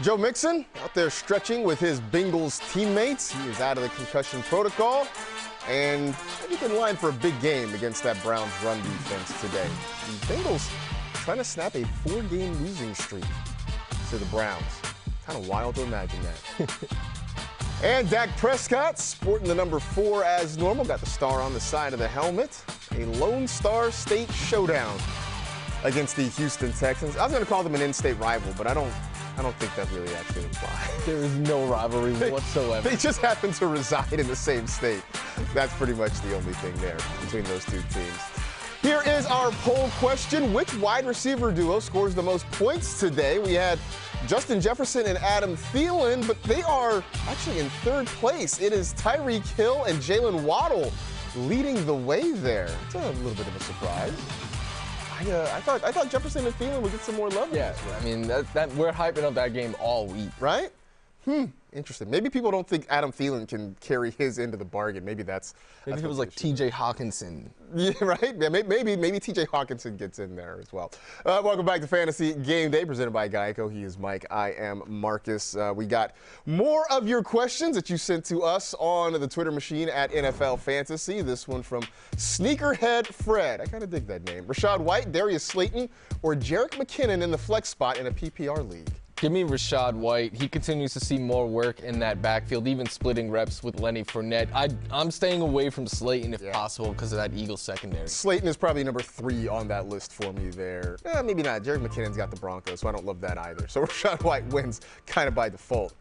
Joe Mixon out there stretching with his Bengals teammates. He is out of the concussion protocol. And I think in line for a big game against that Browns run defense today. The Bengals trying to snap a 4-game losing streak to the Browns. Kind of wild to imagine that. And Dak Prescott sporting the number 4 as normal. Got the star on the side of the helmet. A Lone Star State showdown against the Houston Texans. I was going to call them an in-state rival, but I don't think that really actually applies. There is no rivalry whatsoever. They just happen to reside in the same state. That's pretty much the only thing there between those two teams. Here is our poll question. Which wide receiver duo scores the most points today? We had Justin Jefferson and Adam Thielen, but they are actually in third place. It is Tyreek Hill and Jalen Waddle leading the way there. It's a little bit of a surprise. I thought Jefferson and Thielen would get some more love. Yeah, I mean, we're hyping up that game all week. Right? Interesting. Maybe people don't think Adam Thielen can carry his into the bargain. Maybe that's Maybe it was like T.J. Hawkinson. Yeah, right? Yeah, maybe T.J. Hawkinson gets in there as well. Welcome back to Fantasy Game Day, presented by Geico. He is Mike. I am Marcus. We got more of your questions that you sent to us on the Twitter machine at NFL Fantasy. This one from Sneakerhead Fred. I kind of dig that name. Rashad White, Darius Slayton, or Jerick McKinnon in the flex spot in a PPR league? Give me Rashad White. He continues to see more work in that backfield, even splitting reps with Lenny Fournette. I'm staying away from Slayton if possible because of that Eagles secondary. Slayton is probably number 3 on that list for me there. Maybe not. Jerick McKinnon's got the Broncos, so I don't love that either. So Rashad White wins kind of by default.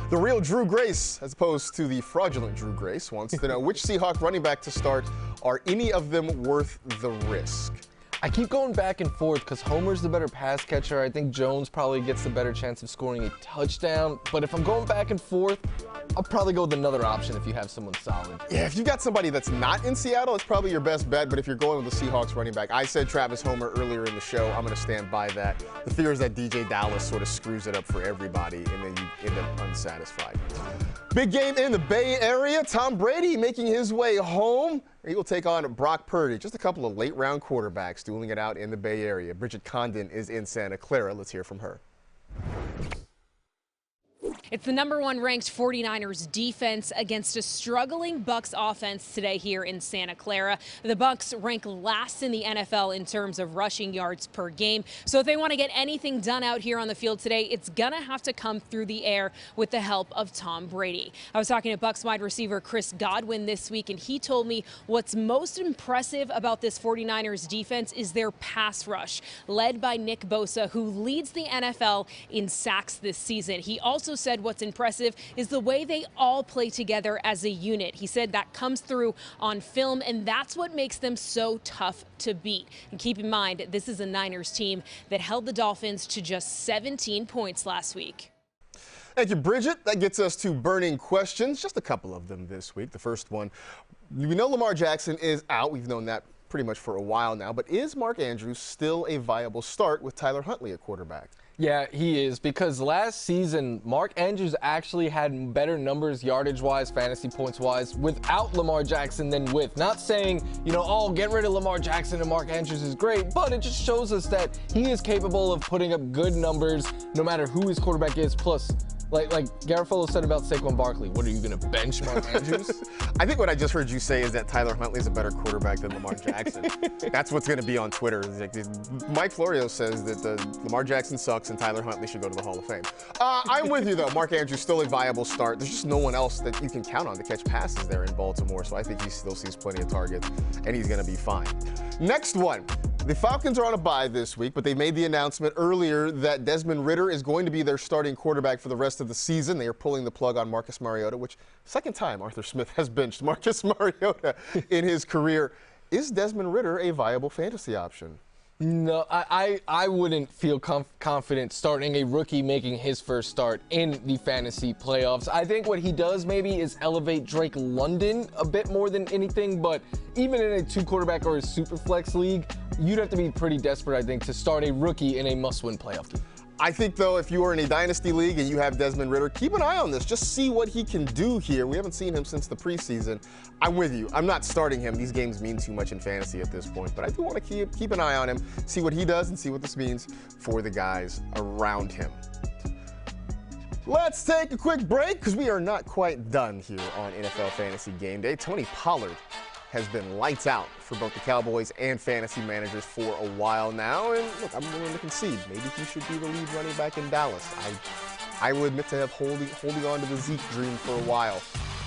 The real Drew Grace, as opposed to the fraudulent Drew Grace, wants to know which Seahawk running back to start. Are any of them worth the risk? I keep going back and forth because Homer's the better pass catcher. I think Jones probably gets the better chance of scoring a touchdown. But if I'm going back and forth, I'll probably go with another option if you have someone solid. Yeah, if you've got somebody that's not in Seattle, it's probably your best bet. But if you're going with the Seahawks running back, I said Travis Homer earlier in the show. I'm going to stand by that. The fear is that DJ Dallas sort of screws it up for everybody, and then you end up unsatisfied. Big game in the Bay Area. Tom Brady making his way home. He will take on Brock Purdy. Just a couple of late-round quarterbacks dueling it out in the Bay Area. Bridget Condon is in Santa Clara. Let's hear from her. It's the #1 ranked 49ers defense against a struggling Bucs offense today here in Santa Clara. The Bucs rank last in the NFL in terms of rushing yards per game. So if they want to get anything done out here on the field today, it's going to have to come through the air with the help of Tom Brady. I was talking to Bucs wide receiver Chris Godwin this week, and he told me what's most impressive about this 49ers defense is their pass rush, led by Nick Bosa, who leads the NFL in sacks this season. He also said what's impressive is the way they all play together as a unit. He said that comes through on film, and that's what makes them so tough to beat. And keep in mind, this is a Niners team that held the Dolphins to just 17 points last week. Thank you, Bridget. That gets us to burning questions. Just a couple of them this week. The first one, we know Lamar Jackson is out. We've known that pretty much for a while now. But is Mark Andrews still a viable start with Tyler Huntley at quarterback? Yeah, he is, because last season, Mark Andrews actually had better numbers yardage-wise, fantasy points-wise, without Lamar Jackson than with. Not saying, oh, get rid of Lamar Jackson and Mark Andrews is great, but it just shows us that he is capable of putting up good numbers no matter who his quarterback is. Plus, like Garofalo said about Saquon Barkley, what are you going to bench Mark Andrews? I think what I just heard you say is that Tyler Huntley is a better quarterback than Lamar Jackson. That's what's going to be on Twitter. Mike Florio says that Lamar Jackson sucks and Tyler Huntley should go to the Hall of Fame. I'm with you, though. Mark Andrews still a viable start. There's just no one else that you can count on to catch passes there in Baltimore, so I think he still sees plenty of targets, and he's going to be fine. Next one. The Falcons are on a bye this week, but they made the announcement earlier that Desmond Ridder is going to be their starting quarterback for the rest of the season. They are pulling the plug on Marcus Mariota, which second time Arthur Smith has benched Marcus Mariota in his career. Is Desmond Ridder a viable fantasy option? No, I wouldn't feel confident starting a rookie making his first start in the fantasy playoffs. I think what he does maybe is elevate Drake London a bit more than anything, but even in a 2-quarterback or a super flex league, you'd have to be pretty desperate, I think, to start a rookie in a must-win playoff game. I think, though, if you are in a dynasty league and you have Desmond Ridder, keep an eye on this. Just see what he can do here. We haven't seen him since the preseason. I'm with you. I'm not starting him. These games mean too much in fantasy at this point. But I do want to keep an eye on him, see what he does, and see what this means for the guys around him. Let's take a quick break because we are not quite done here on NFL Fantasy Game Day. Tony Pollard has been lights out for both the Cowboys and fantasy managers for a while now. And look, I'm willing to concede. Maybe he should be the lead running back in Dallas. I will admit to have holding on to the Zeke dream for a while.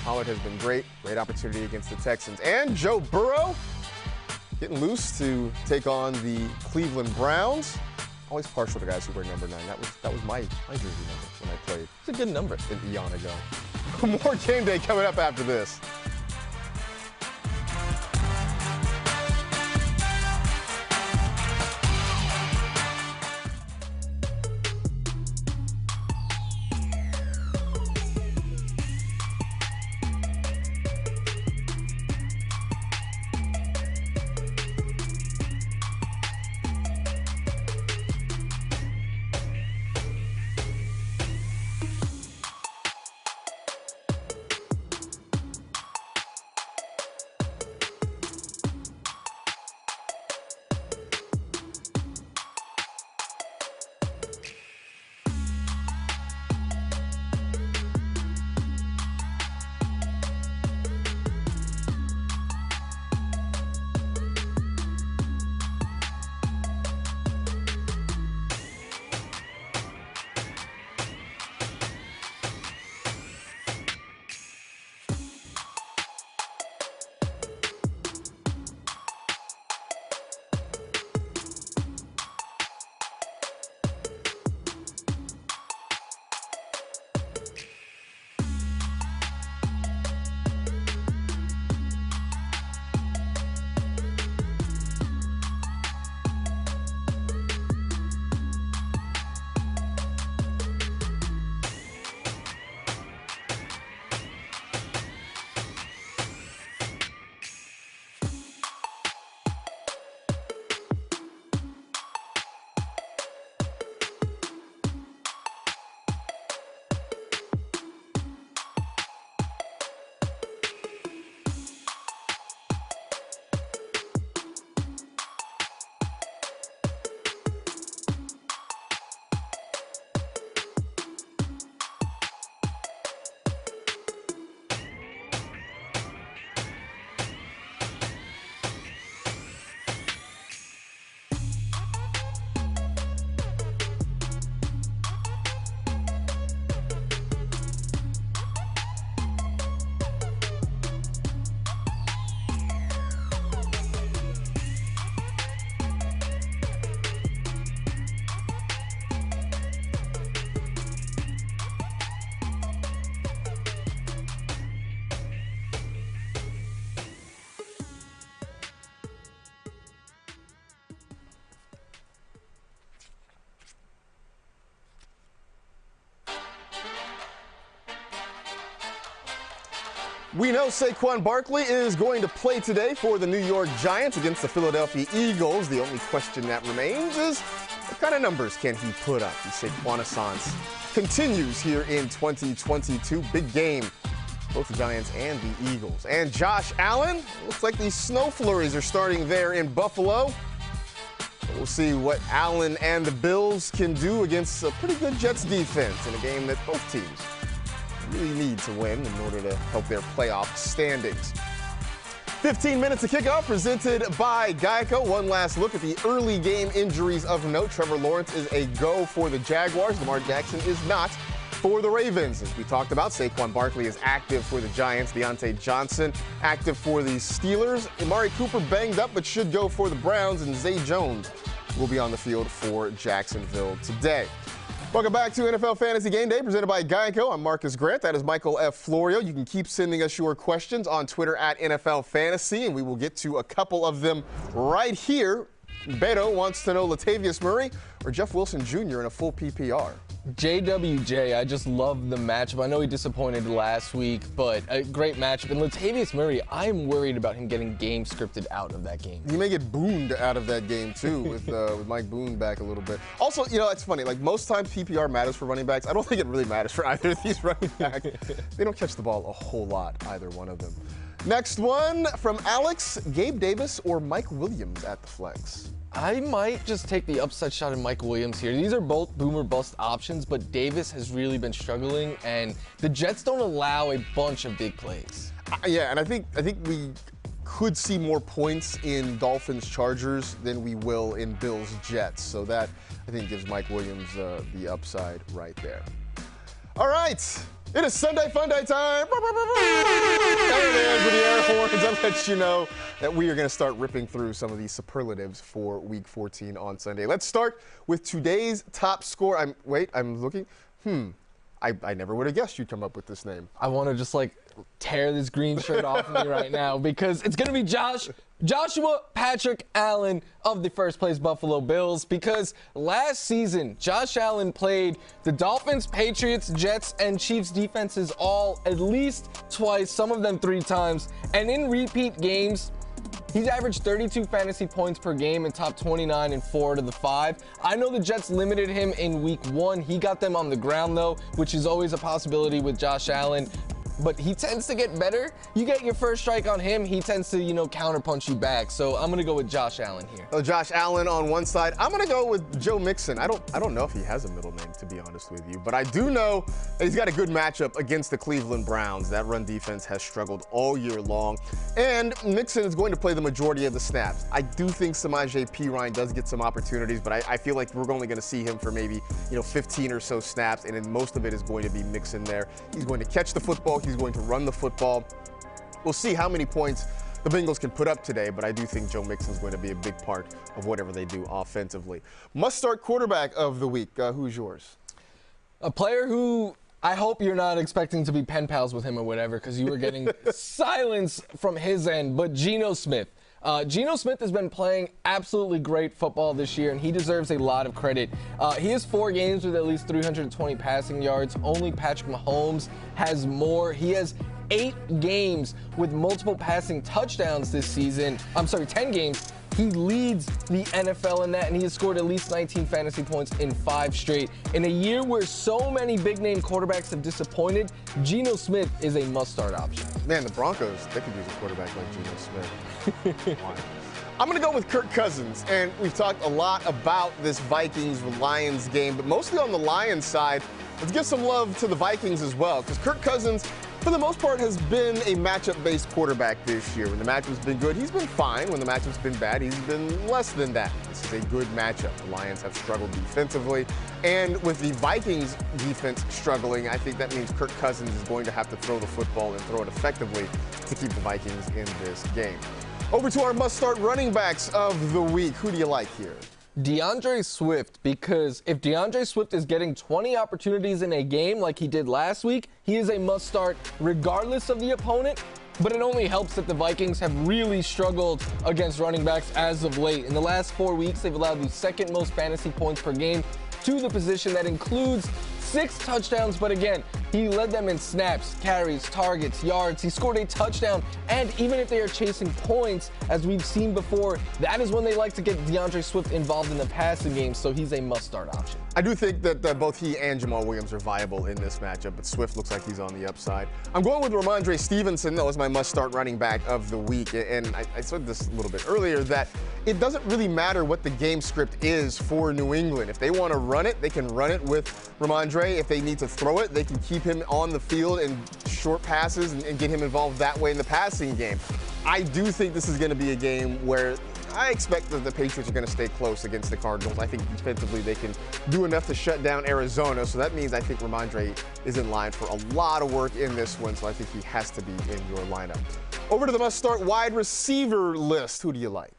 Pollard has been great. Great opportunity against the Texans. And Joe Burrow getting loose to take on the Cleveland Browns. Always partial to guys who wear number 9. That was my jersey number when I played. It's a good number. An eon ago. More Game Day coming up after this. We know Saquon Barkley is going to play today for the New York Giants against the Philadelphia Eagles. The only question that remains is what kind of numbers can he put up? The Saquon-assance continues here in 2022. Big game, both the Giants and the Eagles. And Josh Allen, looks like these snow flurries are starting there in Buffalo. We'll see what Allen and the Bills can do against a pretty good Jets defense in a game that both teams really need to win in order to help their playoff standings. 15 minutes to kickoff, presented by Geico. One last look at the early game injuries of note. Trevor Lawrence is a go for the Jaguars. Lamar Jackson is not for the Ravens. As we talked about, Saquon Barkley is active for the Giants. Deontay Johnson active for the Steelers. Amari Cooper banged up but should go for the Browns. And Zay Jones will be on the field for Jacksonville today. Welcome back to NFL Fantasy Game Day, presented by Geico. I'm Marcus Grant. That is Michael F. Florio. You can keep sending us your questions on Twitter at NFL Fantasy, and we will get to a couple of them right here. Beto wants to know Latavius Murray or Jeff Wilson Jr. in a full PPR. JWJ, I just love the matchup. I know he disappointed last week, but a great matchup. And Latavius Murray, I'm worried about him getting game scripted out of that game. He may get booned out of that game, too, with Mike Boone back a little bit. Also, you know, it's funny. Like, most times PPR matters for running backs. I don't think it really matters for either of these running backs. They don't catch the ball a whole lot, either one of them. Next one from Alex, Gabe Davis or Mike Williams at the flex? I might just take the upside shot in Mike Williams here. These are both boomer bust options, but Davis has really been struggling, and the Jets don't allow a bunch of big plays. Yeah, and I think we could see more points in Dolphins-Chargers than we will in Bills-Jets. So that, I think, gives Mike Williams the upside right there. All right. It is Sunday Funday time. There it is with the air horns. I'll let you know that we are going to start ripping through some of these superlatives for Week 14 on Sunday. Let's start with today's top score. I'm looking. I never would have guessed you'd come up with this name. I want to just like tear this green shirt off of me right now because it's going to be Joshua Patrick Allen of the first place Buffalo Bills, because last season Josh Allen played the Dolphins, Patriots, Jets, and Chiefs defenses all at least twice, some of them 3 times, and in repeat games he's averaged 32 fantasy points per game and top 29 in 4 out of the 5. I know the Jets limited him in week 1. He got them on the ground though, which is always a possibility with Josh Allen. But he tends to get better. You get your first strike on him, he tends to, counterpunch you back. So I'm gonna go with Josh Allen here. Oh, Josh Allen on one side. I'm gonna go with Joe Mixon. I don't know if he has a middle name, to be honest with you, but I do know that he's got a good matchup against the Cleveland Browns. That run defense has struggled all year long, and Mixon is going to play the majority of the snaps. I do think Samaje Perine does get some opportunities, but I feel like we're only gonna see him for maybe 15 or so snaps, and then most of it is going to be Mixon there. He's going to catch the football. He's going to run the football. We'll see how many points the Bengals can put up today, but I do think Joe Mixon is going to be a big part of whatever they do offensively. Must-start quarterback of the week. Who's yours? A player who I hope you're not expecting to be pen pals with him or whatever, because you were getting silence from his end, but Geno Smith. Geno Smith has been playing absolutely great football this year, and he deserves a lot of credit. He has 4 games with at least 320 passing yards. Only Patrick Mahomes has more. He has 8 games with multiple passing touchdowns this season. 10 games. He leads the NFL in that, and he has scored at least 19 fantasy points in 5 straight. In a year where so many big-name quarterbacks have disappointed, Geno Smith is a must-start option. Man, the Broncos, they could use a quarterback like Geno Smith. I'm going to go with Kirk Cousins, and we've talked a lot about this Vikings-Lions game, but mostly on the Lions side. Let's give some love to the Vikings as well, because Kirk Cousins, for the most part, has been a matchup-based quarterback this year. When the matchup's been good, he's been fine. When the matchup's been bad, he's been less than that. This is a good matchup. The Lions have struggled defensively, and with the Vikings defense struggling, I think that means Kirk Cousins is going to have to throw the football and throw it effectively to keep the Vikings in this game. Over to our must-start running backs of the week. Who do you like here? DeAndre Swift, because if DeAndre Swift is getting 20 opportunities in a game like he did last week, he is a must-start regardless of the opponent. But it only helps that the Vikings have really struggled against running backs as of late. In the last 4 weeks, they've allowed the 2nd most fantasy points per game to the position. That includes 6 touchdowns, but again, he led them in snaps, carries, targets, yards. He scored a touchdown, and even if they are chasing points, as we've seen before, that is when they like to get DeAndre Swift involved in the passing game, so he's a must-start option. I do think that both he and Jamal Williams are viable in this matchup, but Swift looks like he's on the upside. I'm going with Ramondre Stevenson, though, as my must-start running back of the week, and I said this a little bit earlier, that it doesn't really matter what the game script is for New England. If they want to run it, they can run it with Ramondre. If they need to throw it, they can keep him on the field in short passes and get him involved that way in the passing game. I do think this is going to be a game where I expect that the Patriots are going to stay close against the Cardinals. I think defensively they can do enough to shut down Arizona, so that means I think Ramondre is in line for a lot of work in this one, so I think he has to be in your lineup. Over to the must-start wide receiver list. Who do you like?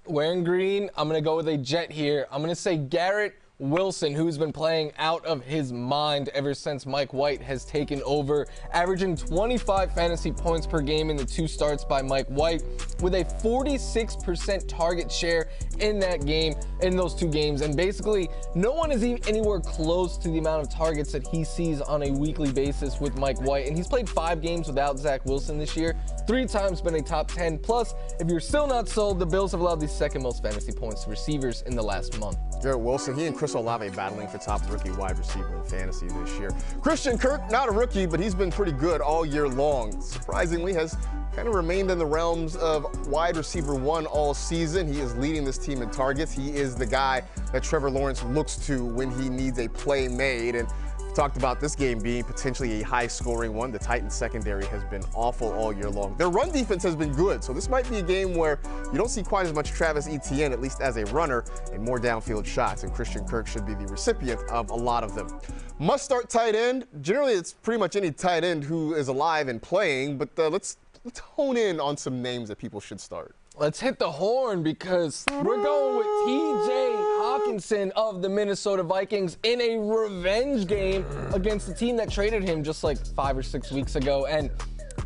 Wearing green, I'm going to go with a Jet here. I'm going to say Garrett Wilson, who's been playing out of his mind ever since Mike White has taken over, averaging 25 fantasy points per game in the 2 starts by Mike White, with a 46% target share in that game, in those 2 games. And basically, no one is anywhere close to the amount of targets that he sees on a weekly basis with Mike White. And he's played 5 games without Zach Wilson this year, 3 times been a top 10. Plus, if you're still not sold, the Bills have allowed the 2nd most fantasy points to receivers in the last month. Garrett Wilson, he and Chris Olave battling for top rookie wide receiver in fantasy this year. Christian Kirk, not a rookie, but he's been pretty good all year long. Surprisingly, has kind of remained in the realms of wide receiver 1 all season. He is leading this team in targets. He is the guy that Trevor Lawrence looks to when he needs a play made. And talked about this game being potentially a high-scoring one. The Titans secondary has been awful all year long. Their run defense has been good, so this might be a game where you don't see quite as much Travis Etienne, at least as a runner, and more downfield shots, and Christian Kirk should be the recipient of a lot of them. Must-start tight end. Generally, it's pretty much any tight end who is alive and playing, but let's hone in on some names that people should start. Let's hit the horn because we're going with T.J. Hawkinson of the Minnesota Vikings in a revenge game against the team that traded him just like 5 or 6 weeks ago. And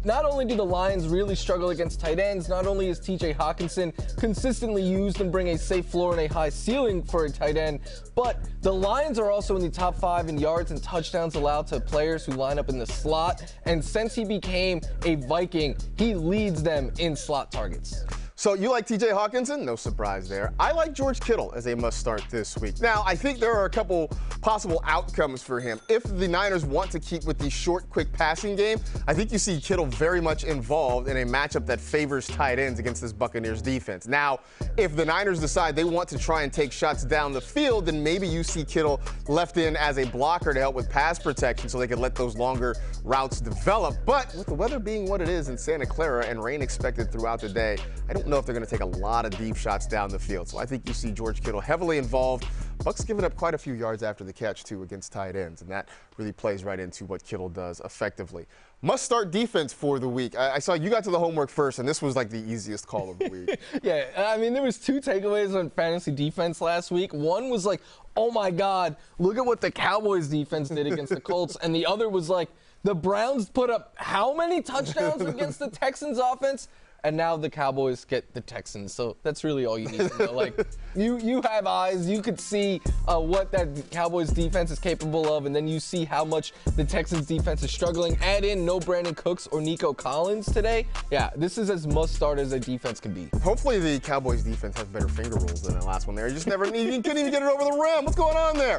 not only do the Lions really struggle against tight ends, not only is T.J. Hawkinson consistently used and bring a safe floor and a high ceiling for a tight end, but the Lions are also in the top 5 in yards and touchdowns allowed to players who line up in the slot. And since he became a Viking, he leads them in slot targets. So you like T.J. Hawkinson? No surprise there. I like George Kittle as a must-start this week. Now, I think there are a couple possible outcomes for him. If the Niners want to keep with the short, quick passing game, I think you see Kittle very much involved in a matchup that favors tight ends against this Buccaneers defense. Now, if the Niners decide they want to try and take shots down the field, then maybe you see Kittle left in as a blocker to help with pass protection so they can let those longer routes develop. But with the weather being what it is in Santa Clara and rain expected throughout the day, I don't know if they're going to take a lot of deep shots down the field. So I think you see George Kittle heavily involved. Bucks giving up quite a few yards after the catch, too, against tight ends, and that really plays right into what Kittle does effectively. Must-start defense for the week. I saw you got to the homework first, and this was like the easiest call of the week. Yeah, I mean, there was 2 takeaways on fantasy defense last week. One was like, oh, my God, look at what the Cowboys defense did against the Colts. And the other was like, the Browns put up how many touchdowns against the Texans offense? And now the Cowboys get the Texans. So that's really all you need to know. Like, you have eyes. You could see what that Cowboys defense is capable of, and then you see how much the Texans defense is struggling. Add in no Brandon Cooks or Nico Collins today. Yeah, this is as must-start as a defense can be. Hopefully the Cowboys defense has better finger rolls than the last one there. You just never, you couldn't even get it over the rim. What's going on there?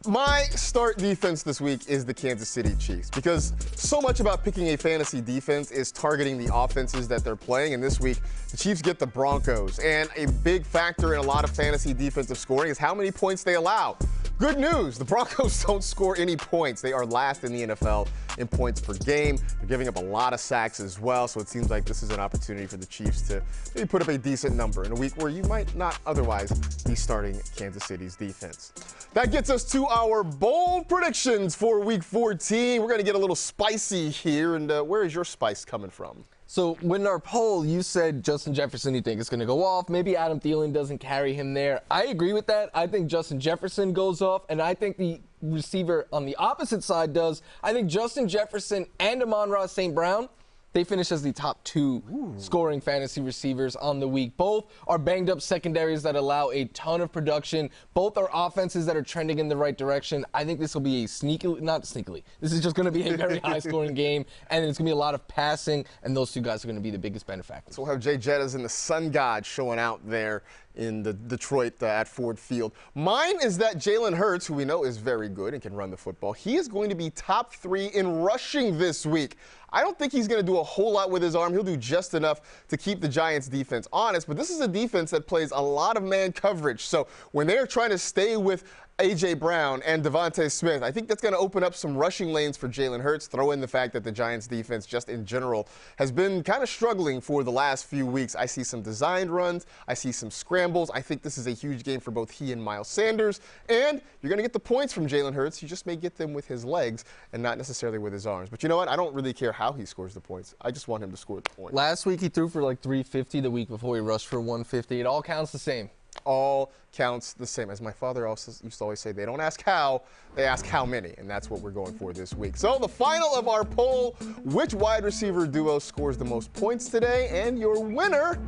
My start defense this week is the Kansas City Chiefs because so much about picking a fantasy defense is targeting the offenses that they're playing. And this week, the Chiefs get the Broncos. And a big factor in a lot of fantasy defensive scoring is how many points they allow. Good news, the Broncos don't score any points. They are last in the NFL in points per game. They're giving up a lot of sacks as well, so it seems like this is an opportunity for the Chiefs to maybe put up a decent number in a week where you might not otherwise be starting Kansas City's defense. That gets us to our bold predictions for Week 14. We're going to get a little spicy here, and where is your spice coming from? So when our poll, you said Justin Jefferson, you think is going to go off. Maybe Adam Thielen doesn't carry him there. I agree with that. I think Justin Jefferson goes off, and I think the receiver on the opposite side does. I think Justin Jefferson and Amon-Ra St. Brown, they finish as the top 2 scoring fantasy receivers on the week. Both are banged up secondaries that allow a ton of production. Both are offenses that are trending in the right direction. I think this will be not sneakily. This is just going to be a very high scoring game, and it's going to be a lot of passing, and those 2 guys are going to be the biggest benefactors. So we'll have Jay Jettas and the Sun God showing out there in the Detroit at Ford Field. Mine is that Jalen Hurts, who we know is very good and can run the football, he is going to be top 3 in rushing this week. I don't think he's going to do a whole lot with his arm. He'll do just enough to keep the Giants defense honest, but this is a defense that plays a lot of man coverage. So when they're trying to stay with A.J. Brown and Devontae Smith, I think that's going to open up some rushing lanes for Jalen Hurts. Throw in the fact that the Giants defense just in general has been kind of struggling for the last few weeks. I see some designed runs. I see some scrambles. I think this is a huge game for both he and Miles Sanders. And you're going to get the points from Jalen Hurts. You just may get them with his legs and not necessarily with his arms. But you know what? I don't really care how he scores the points. I just want him to score the points. Last week he threw for like 350. The week before he rushed for 150. It all counts the same. All counts the same. As my father also used to always say, they don't ask how, they ask how many, and that's what we're going for this week. So the final of our poll, which wide receiver duo scores the most points today? And your winner,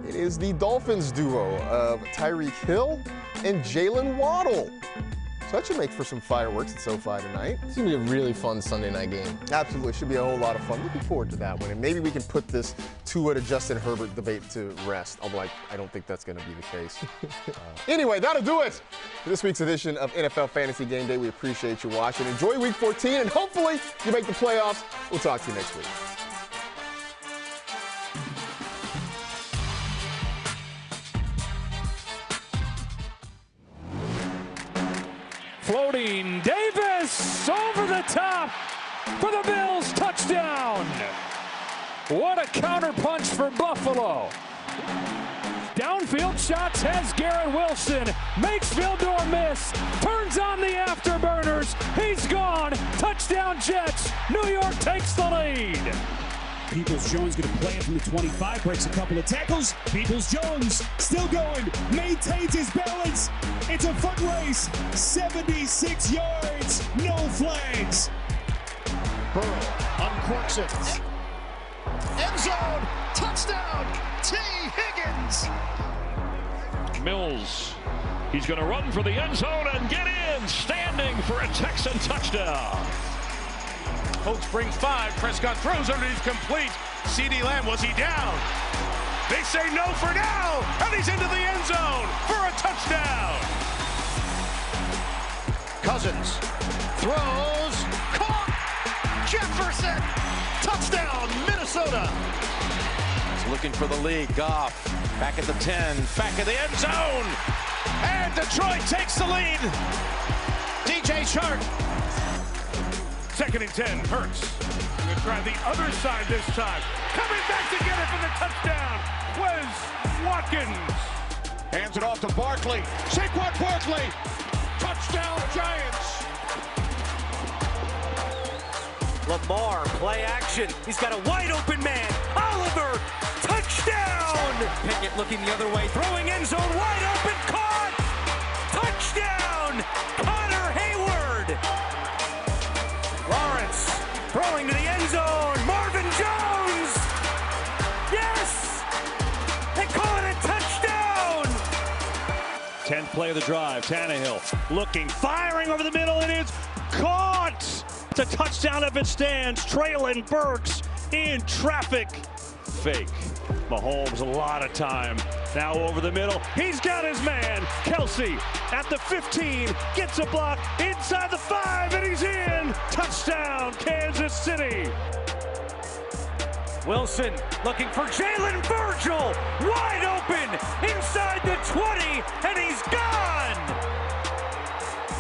it is the Dolphins duo of Tyreek Hill and Jalen Waddle. So that should make for some fireworks at SoFi tonight. It's going to be a really fun Sunday night game. Absolutely. Should be a whole lot of fun. Looking forward to that one. And maybe we can put this Tua to Justin Herbert debate to rest, although I don't think that's going to be the case. Anyway, that'll do it for this week's edition of NFL Fantasy Game Day. We appreciate you watching. Enjoy Week 14, and hopefully you make the playoffs. We'll talk to you next week. Floating Davis over the top for the Bills, touchdown. What a counterpunch for Buffalo. Downfield shots has Garrett Wilson, makes field door miss, turns on the afterburners, he's gone, touchdown Jets, New York takes the lead. Peoples-Jones going to play it from the 25, breaks a couple of tackles. Peoples-Jones still going, maintains his balance. It's a foot race, 76 yards, no flags. Burrow uncorks it. End zone, touchdown, T. Higgins. Mills, he's going to run for the end zone and get in, standing for a Texan touchdown. Colts brings 5. Prescott throws underneath, complete. CeeDee Lamb, was he down? They say no for now, and he's into the end zone for a touchdown. Cousins throws, caught. Jefferson, touchdown, Minnesota. He's looking for the lead. Goff back at the 10, back in the end zone, and Detroit takes the lead. DJ Chark. 2nd and 10, Hurts. Going to try the other side this time. Coming back to get it for the touchdown was Watkins. Hands it off to Barkley. Saquon Barkley. Touchdown Giants. Lamar, play action. He's got a wide open man. Oliver, touchdown. Pickett looking the other way, throwing end zone, wide open, caught. Touchdown, Connor Hayward. Lawrence throwing to the end zone. Marvin Jones. Yes! They call it a touchdown! 10th play of the drive. Tannehill looking, firing over the middle. It is caught. It's a touchdown if it stands. Traylon Burks in traffic. Fake. Mahomes a lot of time. Now over the middle. He's got his man. Kelsey at the 15. Gets a block inside the 5, and he's in. Touchdown, Kansas City. Wilson looking for Jalen Virgil. Wide open inside the 20, and he's gone.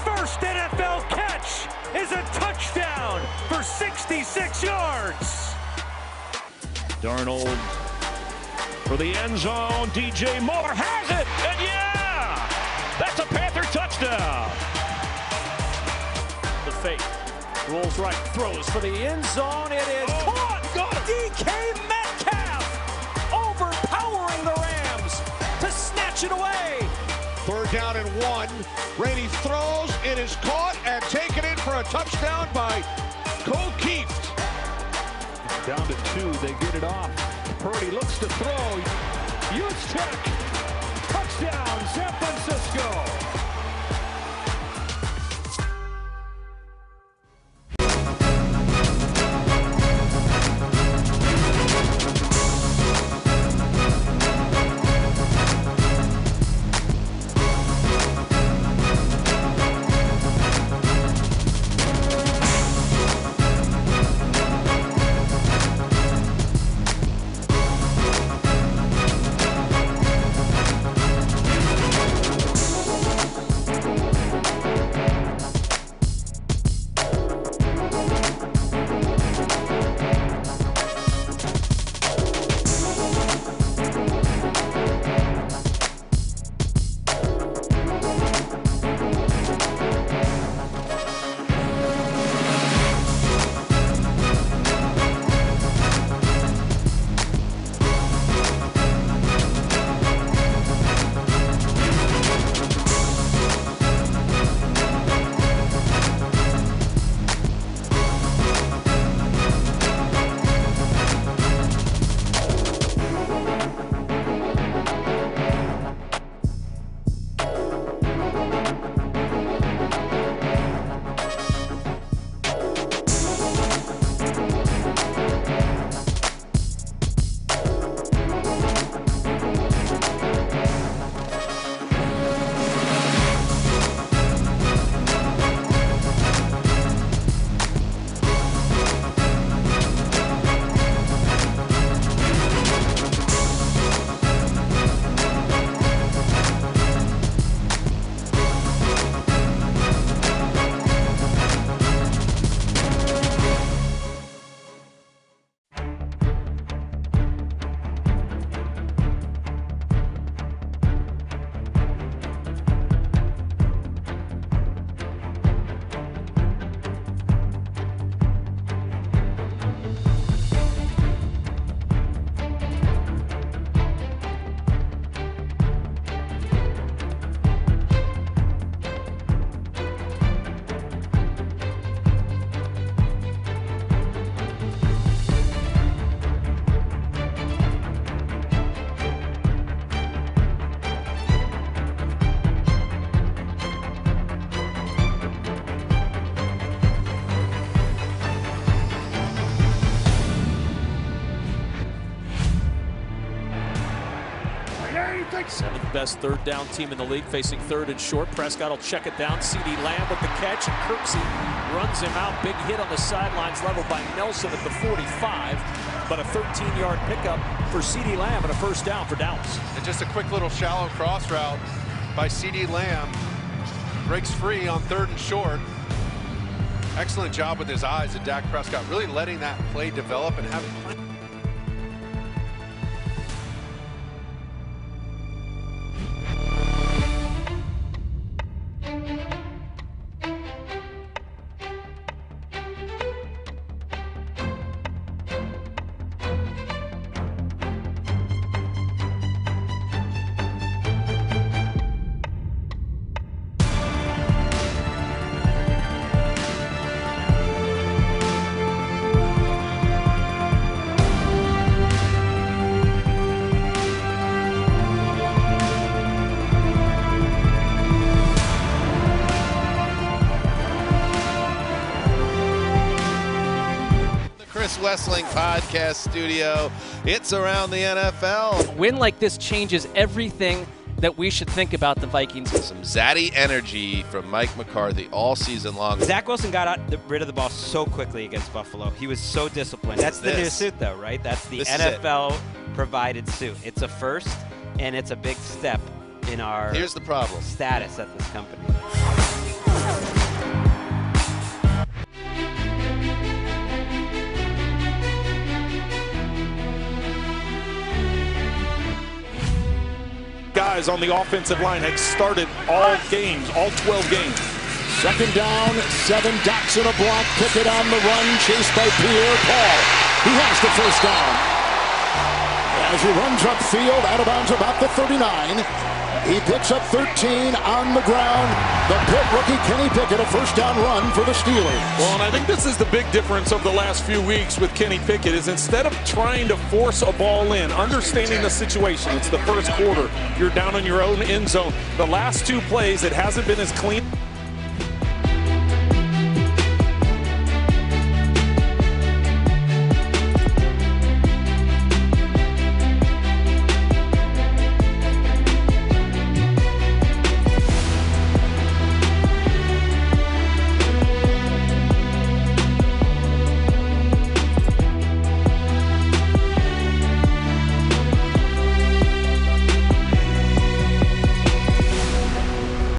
First NFL catch is a touchdown for 66 yards. Darnold for the end zone. DJ Moore has it, and yeah, that's a Panther touchdown. The fake rolls right, throws for the end zone. It is caught. DK Metcalf overpowering the Rams to snatch it away. 3rd down and 1. Brady throws. It is caught and taken in for a touchdown by Cole Keith. Down to 2, they get it off. Purdy looks to throw. Juszczyk, touchdown, San Francisco. Seventh best third down team in the league, facing third and short. Prescott will check it down. CeeDee Lamb with the catch, and Kirksey runs him out. Big hit on the sidelines, leveled by Nelson at the 45. But a 13-yard pickup for CeeDee Lamb and a first down for Dallas. And just a quick little shallow cross route by CeeDee Lamb. Breaks free on third and short. Excellent job with his eyes at Dak Prescott, really letting that play develop and having plenty. Wrestling Podcast Studio. It's Around the NFL. Win like this changes everything that we should think about the Vikings. Some zaddy energy from Mike McCarthy all season long. Zach Wilson got rid of the ball so quickly against Buffalo. He was so disciplined. That's the new suit, though, right? That's the NFL-provided suit. It's a first, and it's a big step in our Here's the problem. Status at this company. Guys on the offensive line had started all games, all 12 games. Second down, 7. Doctson a block, Pickett on the run, chased by Pierre-Paul. He has the first down. As he runs upfield, out of bounds about the 39. He picks up 13 on the ground. The Pitt rookie Kenny Pickett, a first down run for the Steelers. Well, and I think this is the big difference of the last few weeks with Kenny Pickett is instead of trying to force a ball in, understanding the situation, it's the first quarter, you're down in your own end zone. The last two plays, it hasn't been as clean.